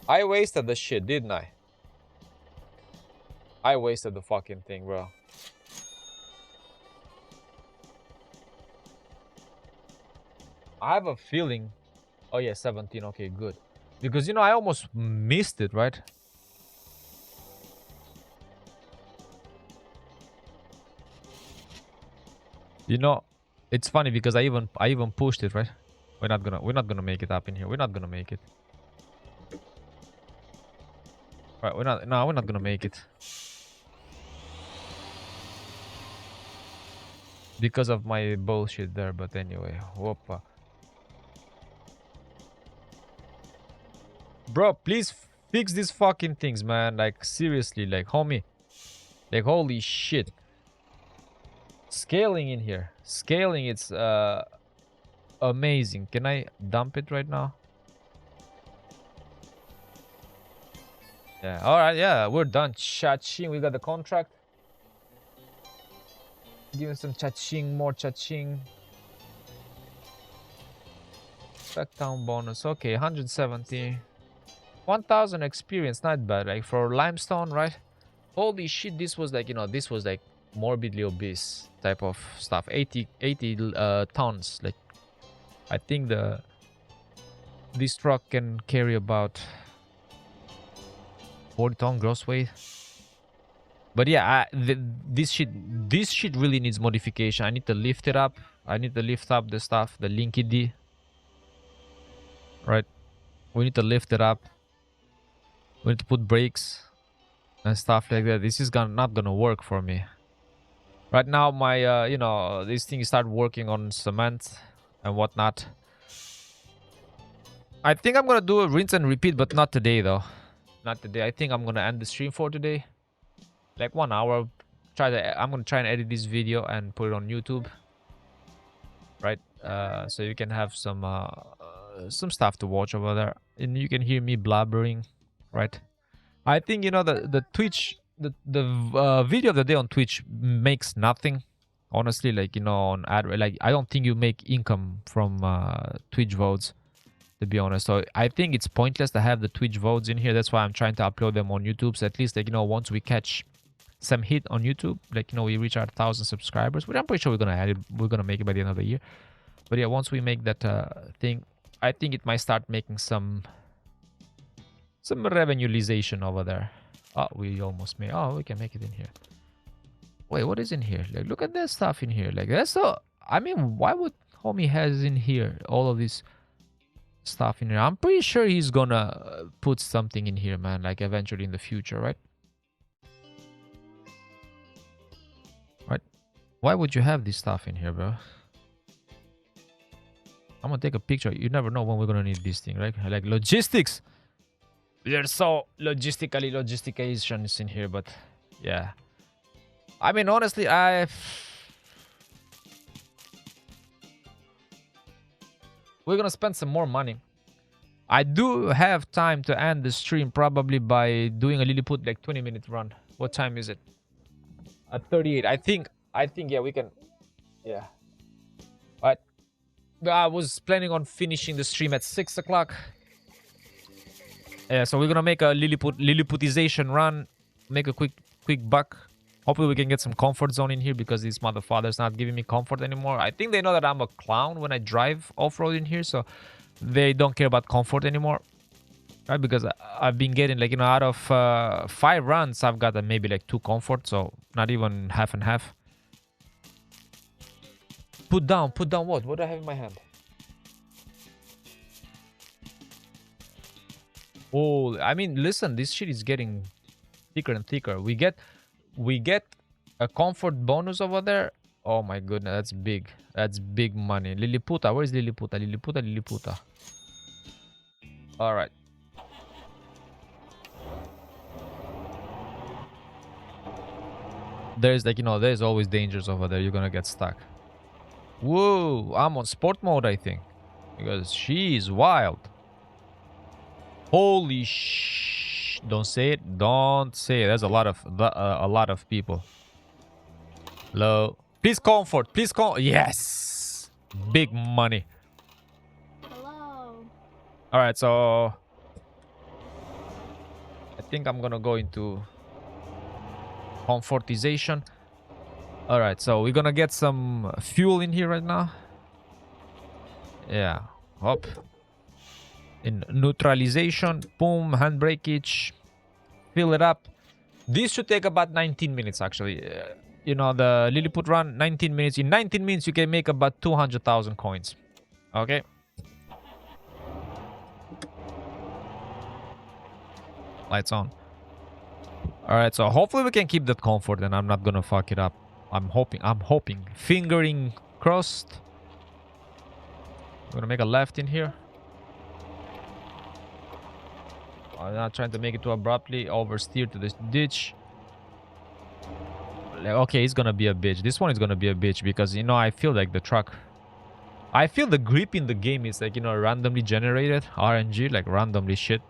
I wasted the shit, didn't I? I wasted the fucking thing, bro. I have a feeling. Oh yeah, 17. Okay, good. Because, you know, I almost missed it, right? You know, it's funny because I even pushed it, right? We're not gonna make it up in here. We're not gonna make it. Right, we're not gonna make it. Because of my bullshit there, but anyway. Whoopa. Bro, please fix these fucking things, man. Like, seriously, like, homie. Like, holy shit. Scaling in here. Scaling, it's amazing. Can I dump it right now? Yeah, alright, yeah, we're done. Cha-ching, we got the contract. Give me some cha-ching, more cha-ching. Backtown bonus, okay, 170. 1,000 experience, not bad. Like, for limestone, right? Holy shit, this was like, you know, this was like morbidly obese type of stuff. 80 tons. Like, I think this truck can carry about 40-ton gross weight. But yeah, this shit really needs modification. I need to lift it up. I need to lift up the stuff, the Linky D. Right? We need to lift it up. We need to put brakes and stuff like that. This is not gonna work for me. Right now, my you know, this thing start working on cement and whatnot. I think I'm gonna do a rinse and repeat, but not today though. Not today. I think I'm gonna end the stream for today. Like 1 hour. I'm gonna try and edit this video and put it on YouTube. Right? So you can have some stuff to watch over there, and you can hear me blabbering, right? I think, you know, the Twitch, the video of the day on Twitch makes nothing, honestly. Like, you know, on ad, like, I don't think you make income from Twitch votes, to be honest. So I think it's pointless to have the Twitch votes in here. That's why I'm trying to upload them on YouTube. So at least, like, you know, once we catch some hit on YouTube, like, you know, we reach our 1,000 subscribers, which I'm pretty sure we're gonna add it. We're gonna make it by the end of the year. But yeah, once we make that thing, I think it might start making some revenualization over there. Oh, we almost made. Oh, we can make it in here. Wait, what is in here? Like, look at this stuff in here. Like, that's so. I mean, why would homie has in here all of this stuff in here? I'm pretty sure he's gonna put something in here, man. Like, eventually in the future, right? Right? Why would you have this stuff in here, bro? I'm gonna take a picture. You never know when we're gonna need this thing, right? Like, logistics. There's so logistication is in here, but yeah. I mean, honestly, we're gonna spend some more money. I do have time to end the stream probably by doing a Lilliput like 20-minute run. What time is it? At 38. I think yeah, we can. Yeah. But I was planning on finishing the stream at 6 o'clock. Yeah, so we're gonna make a Lilliputization run, make a quick buck. Hopefully we can get some comfort zone in here because this motherfather's not giving me comfort anymore. I think they know that I'm a clown when I drive off-road in here, so they don't care about comfort anymore. Right, because I've been getting like, out of 5 runs, I've got maybe like 2 comfort, so not even half and half. Put down what? What do I have in my hand? Oh, I mean, listen, this shit is getting thicker and thicker. We get a comfort bonus over there. Oh my goodness, that's big. That's big money. Liliputa, where is Liliputa? Liliputa. All right. There's like, there's always dangers over there. You're gonna get stuck. Whoa, I'm on sport mode, I think, because she's wild. Holy sh! Don't say it. Don't say it. There's a lot of people. Hello. Please comfort. Please yes. Big money. Hello. All right, so I think I'm gonna go into comfortization. All right, so we're gonna get some fuel in here right now. Yeah. Hop. In neutralization, boom, handbrakeage, fill it up. This should take about 19 minutes actually. The Lilliput run, 19 minutes. In 19 minutes, you can make about 200,000 coins. Okay. Lights on. All right, so hopefully we can keep that comfort and I'm not gonna fuck it up. I'm hoping. Fingering crossed. I'm gonna make a left in here. I'm not trying to make it too abruptly. Oversteer to this ditch. Okay, it's gonna be a bitch. This one is gonna be a bitch because, I feel like the truck. I feel the grip in the game is like, randomly generated. RNG, like randomly shit.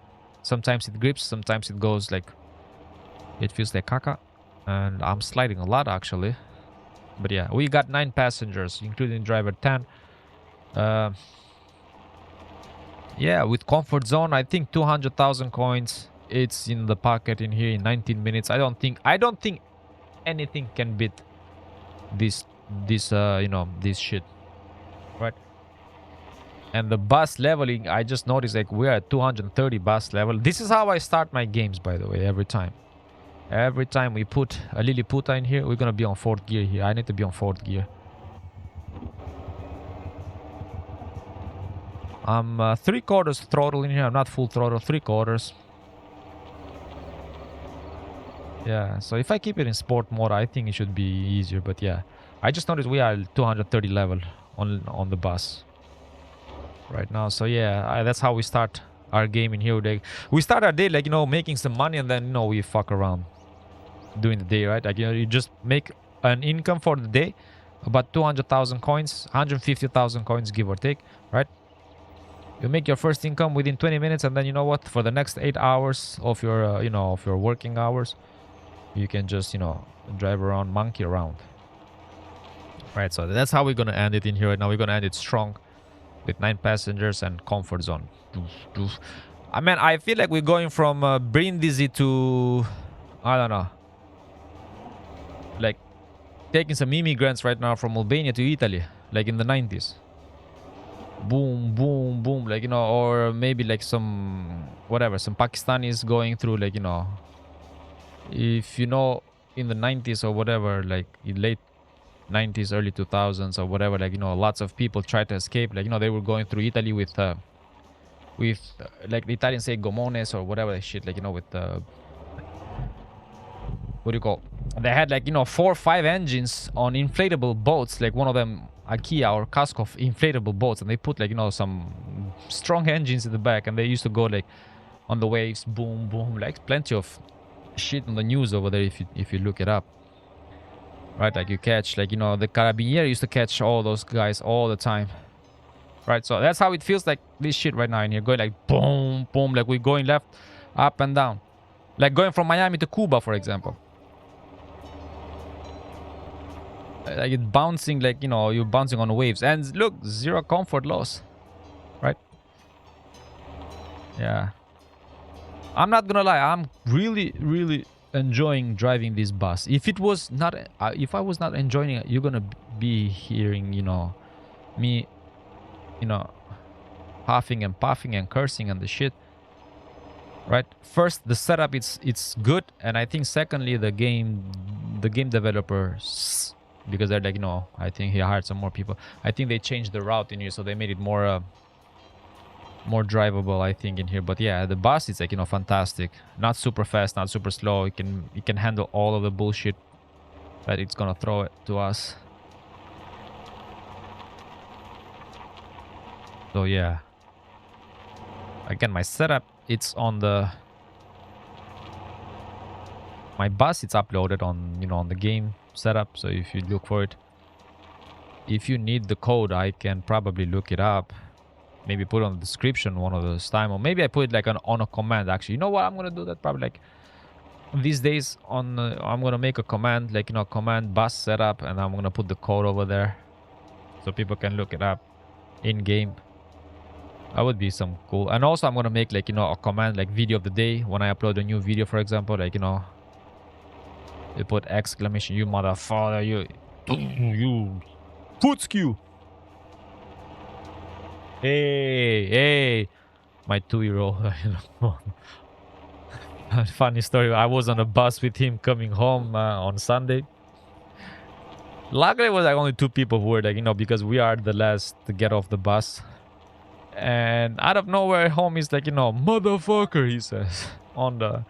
Sometimes it grips, sometimes it goes like... It feels like caca. And I'm sliding a lot, actually. But yeah, we got 9 passengers, including driver 10. Yeah, with comfort zone, I think 200,000 coins. It's in the pocket in here in 19 minutes. I don't think anything can beat this shit, right? And the bus leveling, I just noticed like we're at 230 bus level. This is how I start my games, by the way. Every time we put a Liliputa in here, we're gonna be on 4th gear here. I need to be on 4th gear. I'm 3/4 throttle in here. I'm not full throttle, 3/4. Yeah, so if I keep it in sport mode, I think it should be easier. But yeah, I just noticed we are 230 level on the bus right now. So yeah, that's how we start our game in here. We start our day like, making some money, and then, we fuck around during the day, right? Like, you just make an income for the day, about 200,000 coins, 150,000 coins, give or take, right? You make your first income within 20 minutes, and then, for the next 8 hours of your, of your working hours, you can just, drive around, monkey around. Right, so that's how we're gonna end it in here right now. We're gonna end it strong with 9 passengers and comfort zone. I mean, I feel like we're going from Brindisi to, I don't know, like taking some immigrants right now from Albania to Italy, like in the 90s. Boom, boom, boom, like, or maybe like some Pakistanis going through, like, if in the 90s or whatever, like in late 90s, early 2000s or whatever, like, lots of people tried to escape, like, they were going through Italy with like the Italians say gomones or whatever shit, like, with what do you call, they had like 4 or 5 engines on inflatable boats, like one of them Akia or Kaskov inflatable boats, and they put like some strong engines in the back, and they used to go like on the waves, boom boom, like plenty of shit on the news over there if you look it up, right? Like you catch, like, the Carabinieri used to catch all those guys all the time, right? So that's how it feels like this shit right now in here, going like boom boom, like we're going left, up and down, like going from Miami to Cuba, for example. Like it's bouncing, like, you know, you're bouncing on waves. And look, 0 comfort loss, right? Yeah. I'm not gonna lie, I'm really, really enjoying driving this bus. If it was not, if I was not enjoying it, you're gonna be hearing, you know, me, you know, huffing and puffing and cursing and the shit. Right? First, the setup it's good, and I think secondly, the game developers, because they're like, you know, I think he hired some more people. I think they changed the route in here, so they made it more more drivable, I think, in here. But yeah, the bus is like, you know, fantastic. Not super fast, not super slow. It can handle all of the bullshit that it's gonna throw it to us. So yeah. Again, my setup, it's on my bus, it's uploaded on, you know, on the game setup. So if you look for it, if you need the code, I can probably look it up. Maybe put on the description one of those time, or maybe I put it like on a command. Actually, you know what? I'm gonna do that probably like these days. On I'm gonna make a command, like, you know, command bus setup, and I'm gonna put the code over there so people can look it up in game. That would be some cool. And also I'm gonna make, like, you know, a command like video of the day when I upload a new video, for example, like, you know, you put exclamation, you motherfucker, you foot skew. Hey, my 2-year-old. Funny story. I was on a bus with him coming home on Sunday. Luckily, it was like only 2 people who were like, you know, because we are the last to get off the bus. And out of nowhere, home is like, you know, motherfucker, he says on the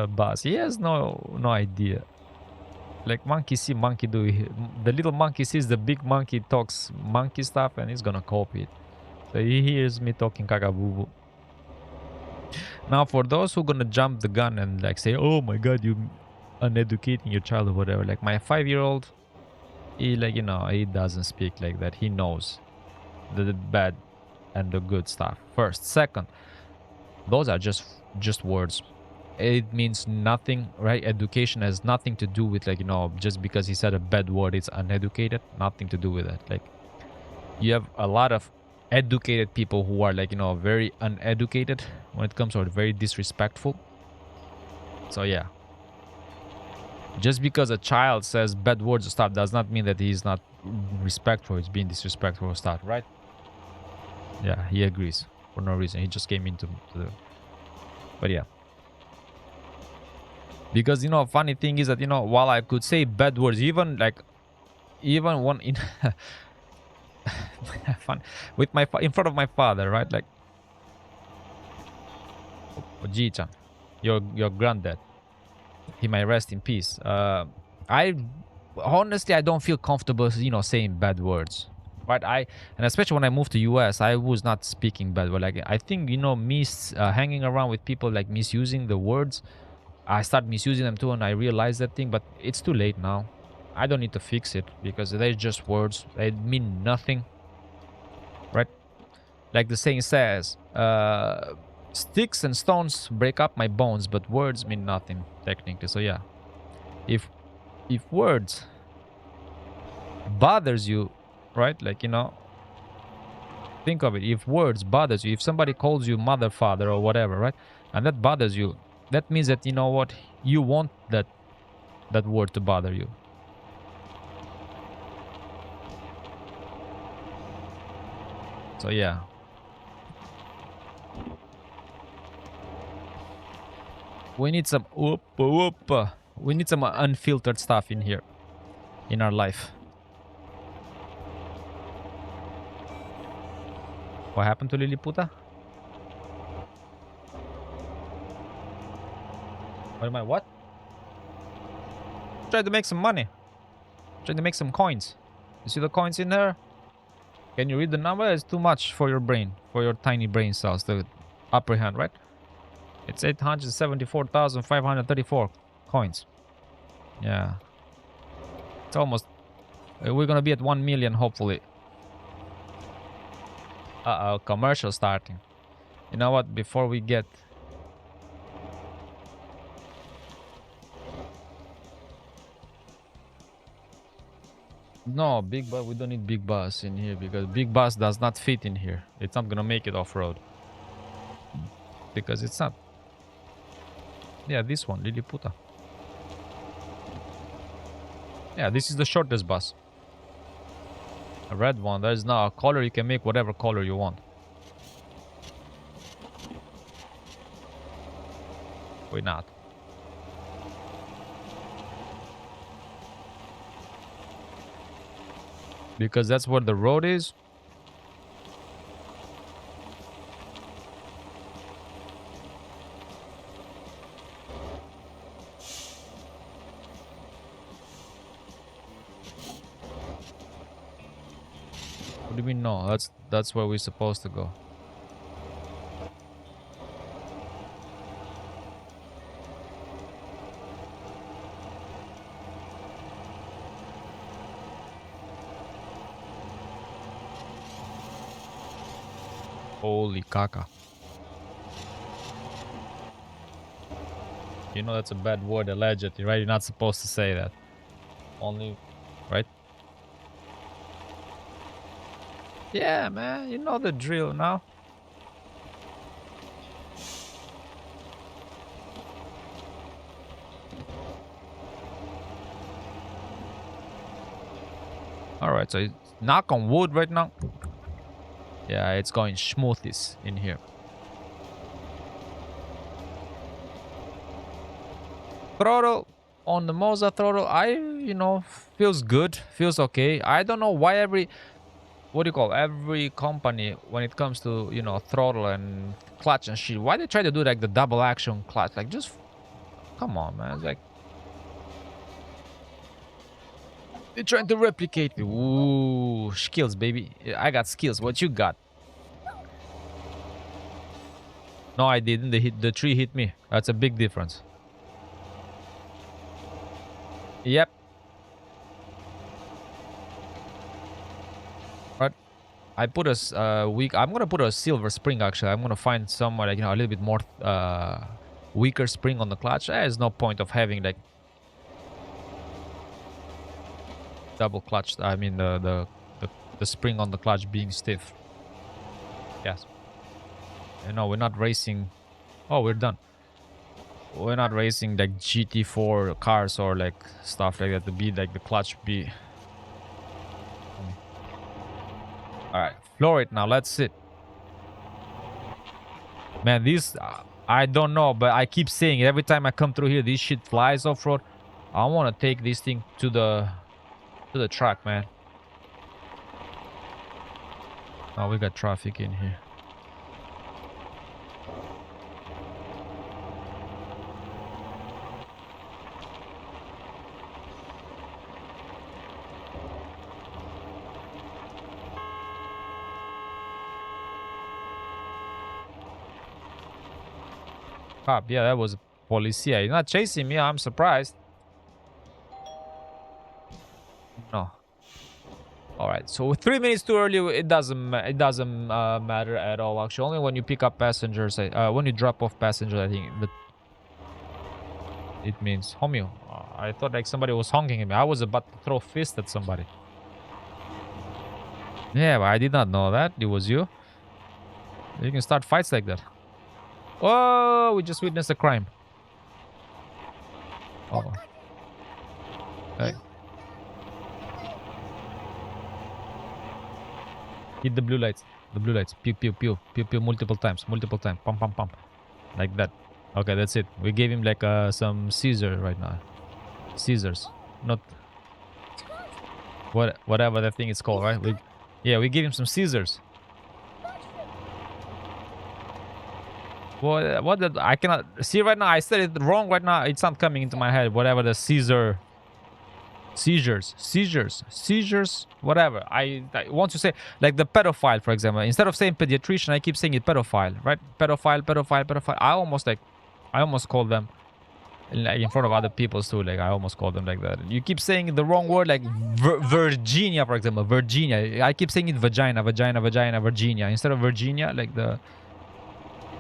bus. He has no idea. Like, monkey see, monkey do. The little monkey sees the big monkey talks monkey stuff, and he's gonna copy it. So he hears me talking kakabubu. Now, for those who gonna jump the gun and like say, "Oh my God, you uneducating your child," or whatever. Like my 5-year-old, he, like, you know, he doesn't speak like that. He knows the bad and the good stuff. First, second, those are just words. It means nothing, right? Education has nothing to do with, like, you know, just because he said a bad word, it's uneducated. Nothing to do with it. Like, you have a lot of educated people who are, like, you know, very uneducated when it comes to very disrespectful. So yeah, just because a child says bad words or stuff does not mean that he's not respectful. He's being disrespectful or stuff, right? Yeah, he agrees for no reason. He just came into the. But yeah, because, you know, funny thing is that, you know, while I could say bad words, even one in fun with in front of my father, right? Like, Oji-chan, your granddad, he might rest in peace. I honestly, I don't feel comfortable, you know, saying bad words, right? And especially when I moved to US, I was not speaking bad words. Like, I think, you know, me hanging around with people like misusing the words, I start misusing them too, and I realize that thing. But it's too late now. I don't need to fix it because they're just words. They mean nothing, right? Like the saying says, sticks and stones break up my bones, but words mean nothing, technically. So yeah, if words bothers you, right? Like, you know, think of it. If words bothers you, if somebody calls you mother, father, or whatever, right? And that bothers you, that means that, you know what, you want that word to bother you. So yeah. We need some we need some unfiltered stuff in here in our life. What happened to Liliputa? What am I, what? Trying to make some money. Trying to make some coins. You see the coins in there? Can you read the number? It's too much for your brain, for your tiny brain cells, the upper hand, right? It's 874,534 coins. Yeah. It's almost... We're gonna be at 1 million, hopefully. Uh-oh, commercial starting. You know what? Before we get... No, big bus. We don't need big bus in here because big bus does not fit in here. It's not gonna make it off road because it's not. Yeah, this one, Liliputa. Yeah, this is the shortest bus. A red one. There's now a color. You can make whatever color you want. Why not? Because that's where the road is. What do you mean no? That's where we're supposed to go. Holy caca. You know that's a bad word, allegedly, right? You're not supposed to say that. Only, right? Yeah, man. You know the drill now. Alright, so knock on wood right now. Yeah, it's going smoothies in here. Throttle on the Moza throttle, feels good, feels okay. I don't know why every company when it comes to throttle and clutch and shit, why they try to do like the double action clutch? Like, just come on, man. It's like they're trying to replicate me. Ooh, skills, baby. I got skills. What you got? No, I didn't. The tree hit me. That's a big difference. Yep. But I put a weak. I'm gonna put a silver spring. Actually, I'm gonna find somewhere like a little bit more weaker spring on the clutch. There's no point of having like double clutch. I mean the spring on the clutch being stiff. Yes. No, we're not racing. Oh, we're done. We're not racing like GT4 cars or like stuff like that to be like the clutch be. All right, floor it now. Let's sit. Man, this I don't know, but I keep saying it every time I come through here. This shit flies off road. I want to take this thing to the track, man. Oh, we got traffic in here. Cop, yeah, that was policia. You're not chasing me. I'm surprised. No. All right. So 3 minutes too early. It doesn't matter at all. Actually, only when you pick up passengers. When you drop off passengers, I think that it means homeo. I thought like somebody was honking at me. I was about to throw a fist at somebody. Yeah, but I did not know that it was you. You can start fights like that. Oh, we just witnessed a crime. Oh. Hey. Hit the blue lights. The blue lights. Pew, pew, pew. Pew, pew, multiple times. Multiple times. Pump, pump, pump. Like that. Okay, that's it. We gave him like some Caesar right now. Caesars. Not... whatever that thing is called, right? We gave him some Caesars. What did I cannot see right now? I said it wrong right now. It's not coming into my head. Whatever the seizures, whatever. I want to say like the pedophile, for example. Instead of saying pediatrician, I keep saying it pedophile, right? Pedophile. I almost call them like in front of other people too. Like I almost call them like that. You keep saying the wrong word, like Virginia, for example. Virginia. I keep saying it vagina, Virginia instead of Virginia, like the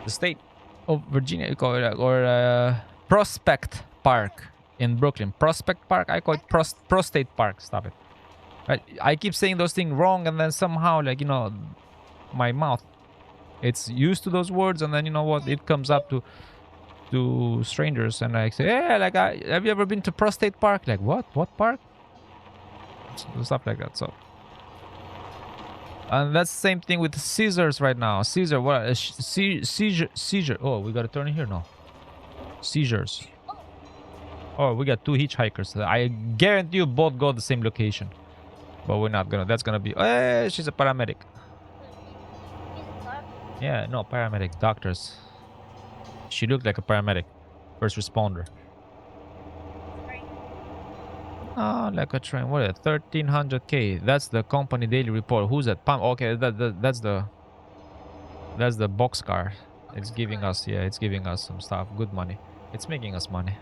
state of Virginia, you call it, or Prospect Park in Brooklyn. Prospect Park, I call it Prostate Park. Stop it. I keep saying those things wrong, and then somehow, like, you know, my mouth, it's used to those words, and then, you know what, it comes up to strangers, and I say, yeah, like, have you ever been to Prostate Park? Like, what park? Stuff like that. So, and that's the same thing with Caesars right now. Caesar, what? Seizure. Oh, we gotta turn here now. Seizures. Oh, we got two hitchhikers. I guarantee you both go to the same location. But we're not gonna. That's gonna be. Oh, she's a paramedic. Yeah, no, paramedic. Doctors. She looked like a paramedic. First responder. Oh, like a train. What is it? 1300K. That's the company daily report. Who's that? Pump. Okay, that's the boxcar. It's giving us, yeah, it's giving us some stuff. Good money. It's making us money.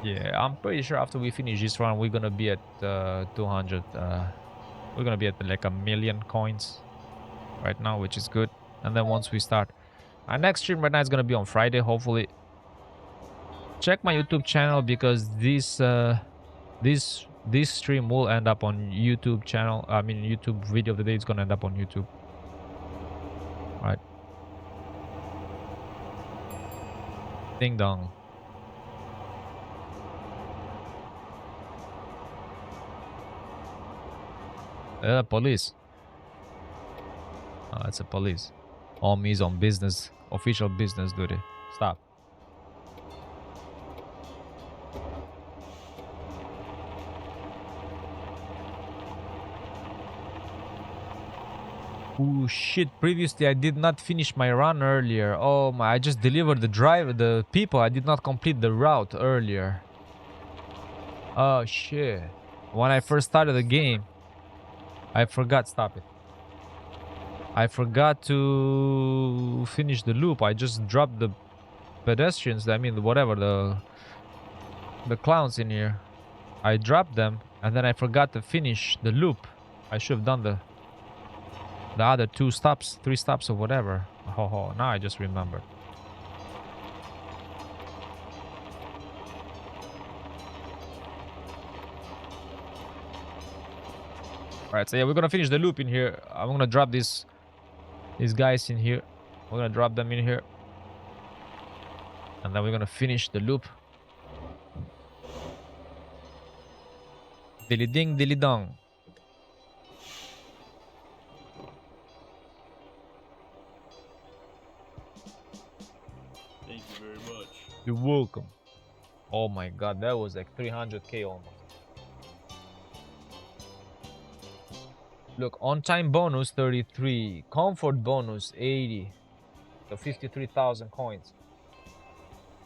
Yeah, I'm pretty sure after we finish this run, we're gonna be at 200. We're gonna be at like 1,000,000 coins right now, which is good. And then once we start, our next stream right now is gonna be on Friday, hopefully. Check my YouTube channel because this stream will end up on YouTube channel. I mean, YouTube video of the day is gonna end up on YouTube. Right. Ding dong. Police. Oh, it's a police. Homies on business, official business duty. Stop. Oh shit, previously I did not finish my run earlier. Oh my, I just delivered the people. I did not complete the route earlier. Oh shit. When I first started the game, I forgot, stop it. I forgot to finish the loop. I just dropped the pedestrians, I mean, whatever, the clowns in here. I dropped them, and then I forgot to finish the loop. I should have done the other 2 stops, 3 stops or whatever. Oh, now I just remembered. Alright, so yeah, we're gonna finish the loop in here. I'm gonna drop these guys in here. We're gonna drop them in here. And then we're gonna finish the loop. Dilly ding, dilly dong. Thank you very much. You're welcome. Oh my god, that was like 300K almost. Look, on time bonus 33, comfort bonus 80, so 53,000 coins.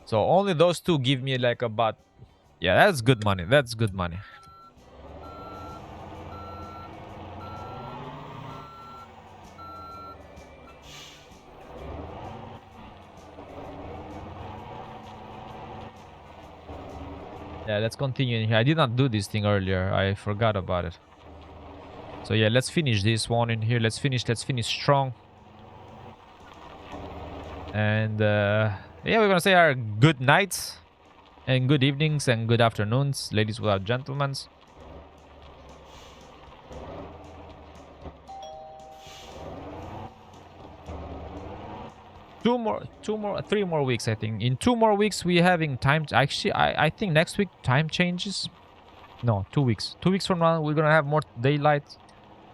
So only those 2 give me like about, yeah, that's good money. That's good money. Yeah, let's continue in here. I did not do this thing earlier. I forgot about it. So yeah, let's finish this one in here. Let's finish strong. And yeah, we're gonna say our good nights and good evenings and good afternoons, ladies without gentlemen. Three more weeks, I think. In 2 more weeks, we're having time. Actually, I think next week time changes. No, 2 weeks. 2 weeks from now, we're gonna have more daylight,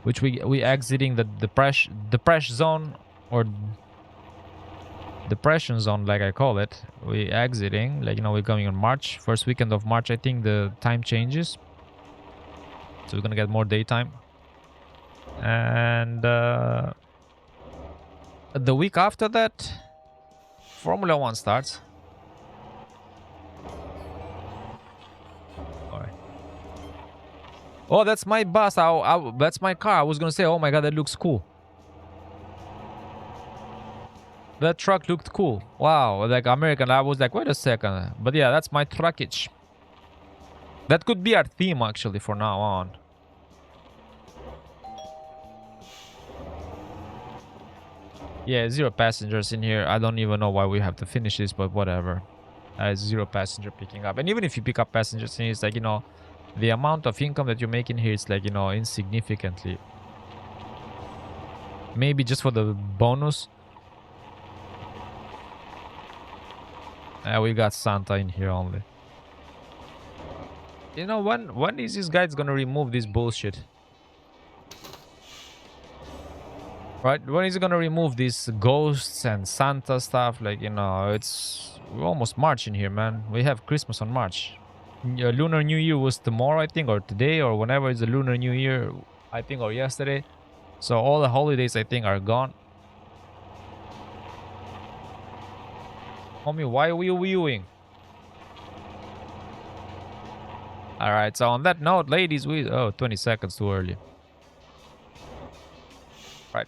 which we exiting the depression zone, or depression zone, like I call it. We exiting, like, you know, we're coming on March, first weekend of March. I think the time changes, so we're gonna get more daytime. And the week after that, Formula 1 starts. Alright. Oh, that's my bus. That's my car. I was gonna say, oh my god, that looks cool. That truck looked cool. Wow, like American. I was like, wait a second. But yeah, that's my truckage. That could be our theme, actually, for now on. Yeah, 0 passengers in here. I don't even know why we have to finish this, but whatever. 0 passenger picking up. And even if you pick up passengers, it's like, you know, the amount of income that you're making here is like, insignificantly. Maybe just for the bonus. We got Santa in here only. When is this guy gonna remove this bullshit? Right? When is he gonna remove these ghosts and Santa stuff? Like, we're almost March in here, man. We have Christmas on March. Lunar New Year was tomorrow, I think, or today, or whenever is the Lunar New Year, I think, or yesterday. So all the holidays, I think, are gone. Homie, why are we viewing? Alright, so on that note, ladies, 20 seconds too early. Right.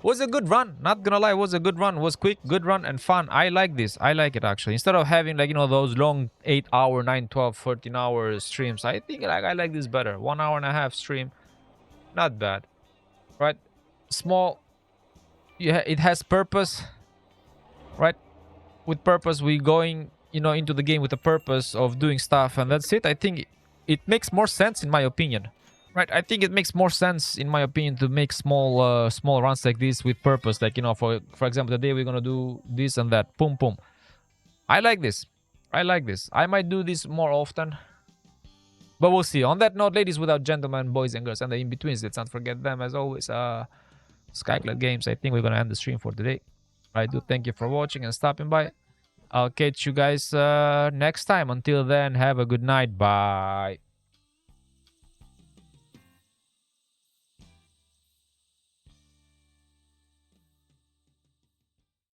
Was a good run. Not gonna lie, was a good run. Was quick, good run, and fun. I like this. I like it, actually. Instead of having, like, those long 8-hour, 9, 12, 14-hour streams, I think I like this better. 1 hour and a half stream. Not bad. Right? Small. Yeah, it has purpose. Right? With purpose, we going, into the game with the purpose of doing stuff, and that's it. I think it makes more sense, in my opinion. Right, I think it makes more sense, in my opinion, to make small runs like this with purpose. Like, for example, today we're gonna do this and that. Boom, boom. I like this. I like this. I might do this more often, but we'll see. On that note, ladies without gentlemen, boys and girls, and the in-betweens, let's not forget them, as always. Skyclad Games, I think we're gonna end the stream for today. I do thank you for watching and stopping by. I'll catch you guys next time. Until then, have a good night. Bye.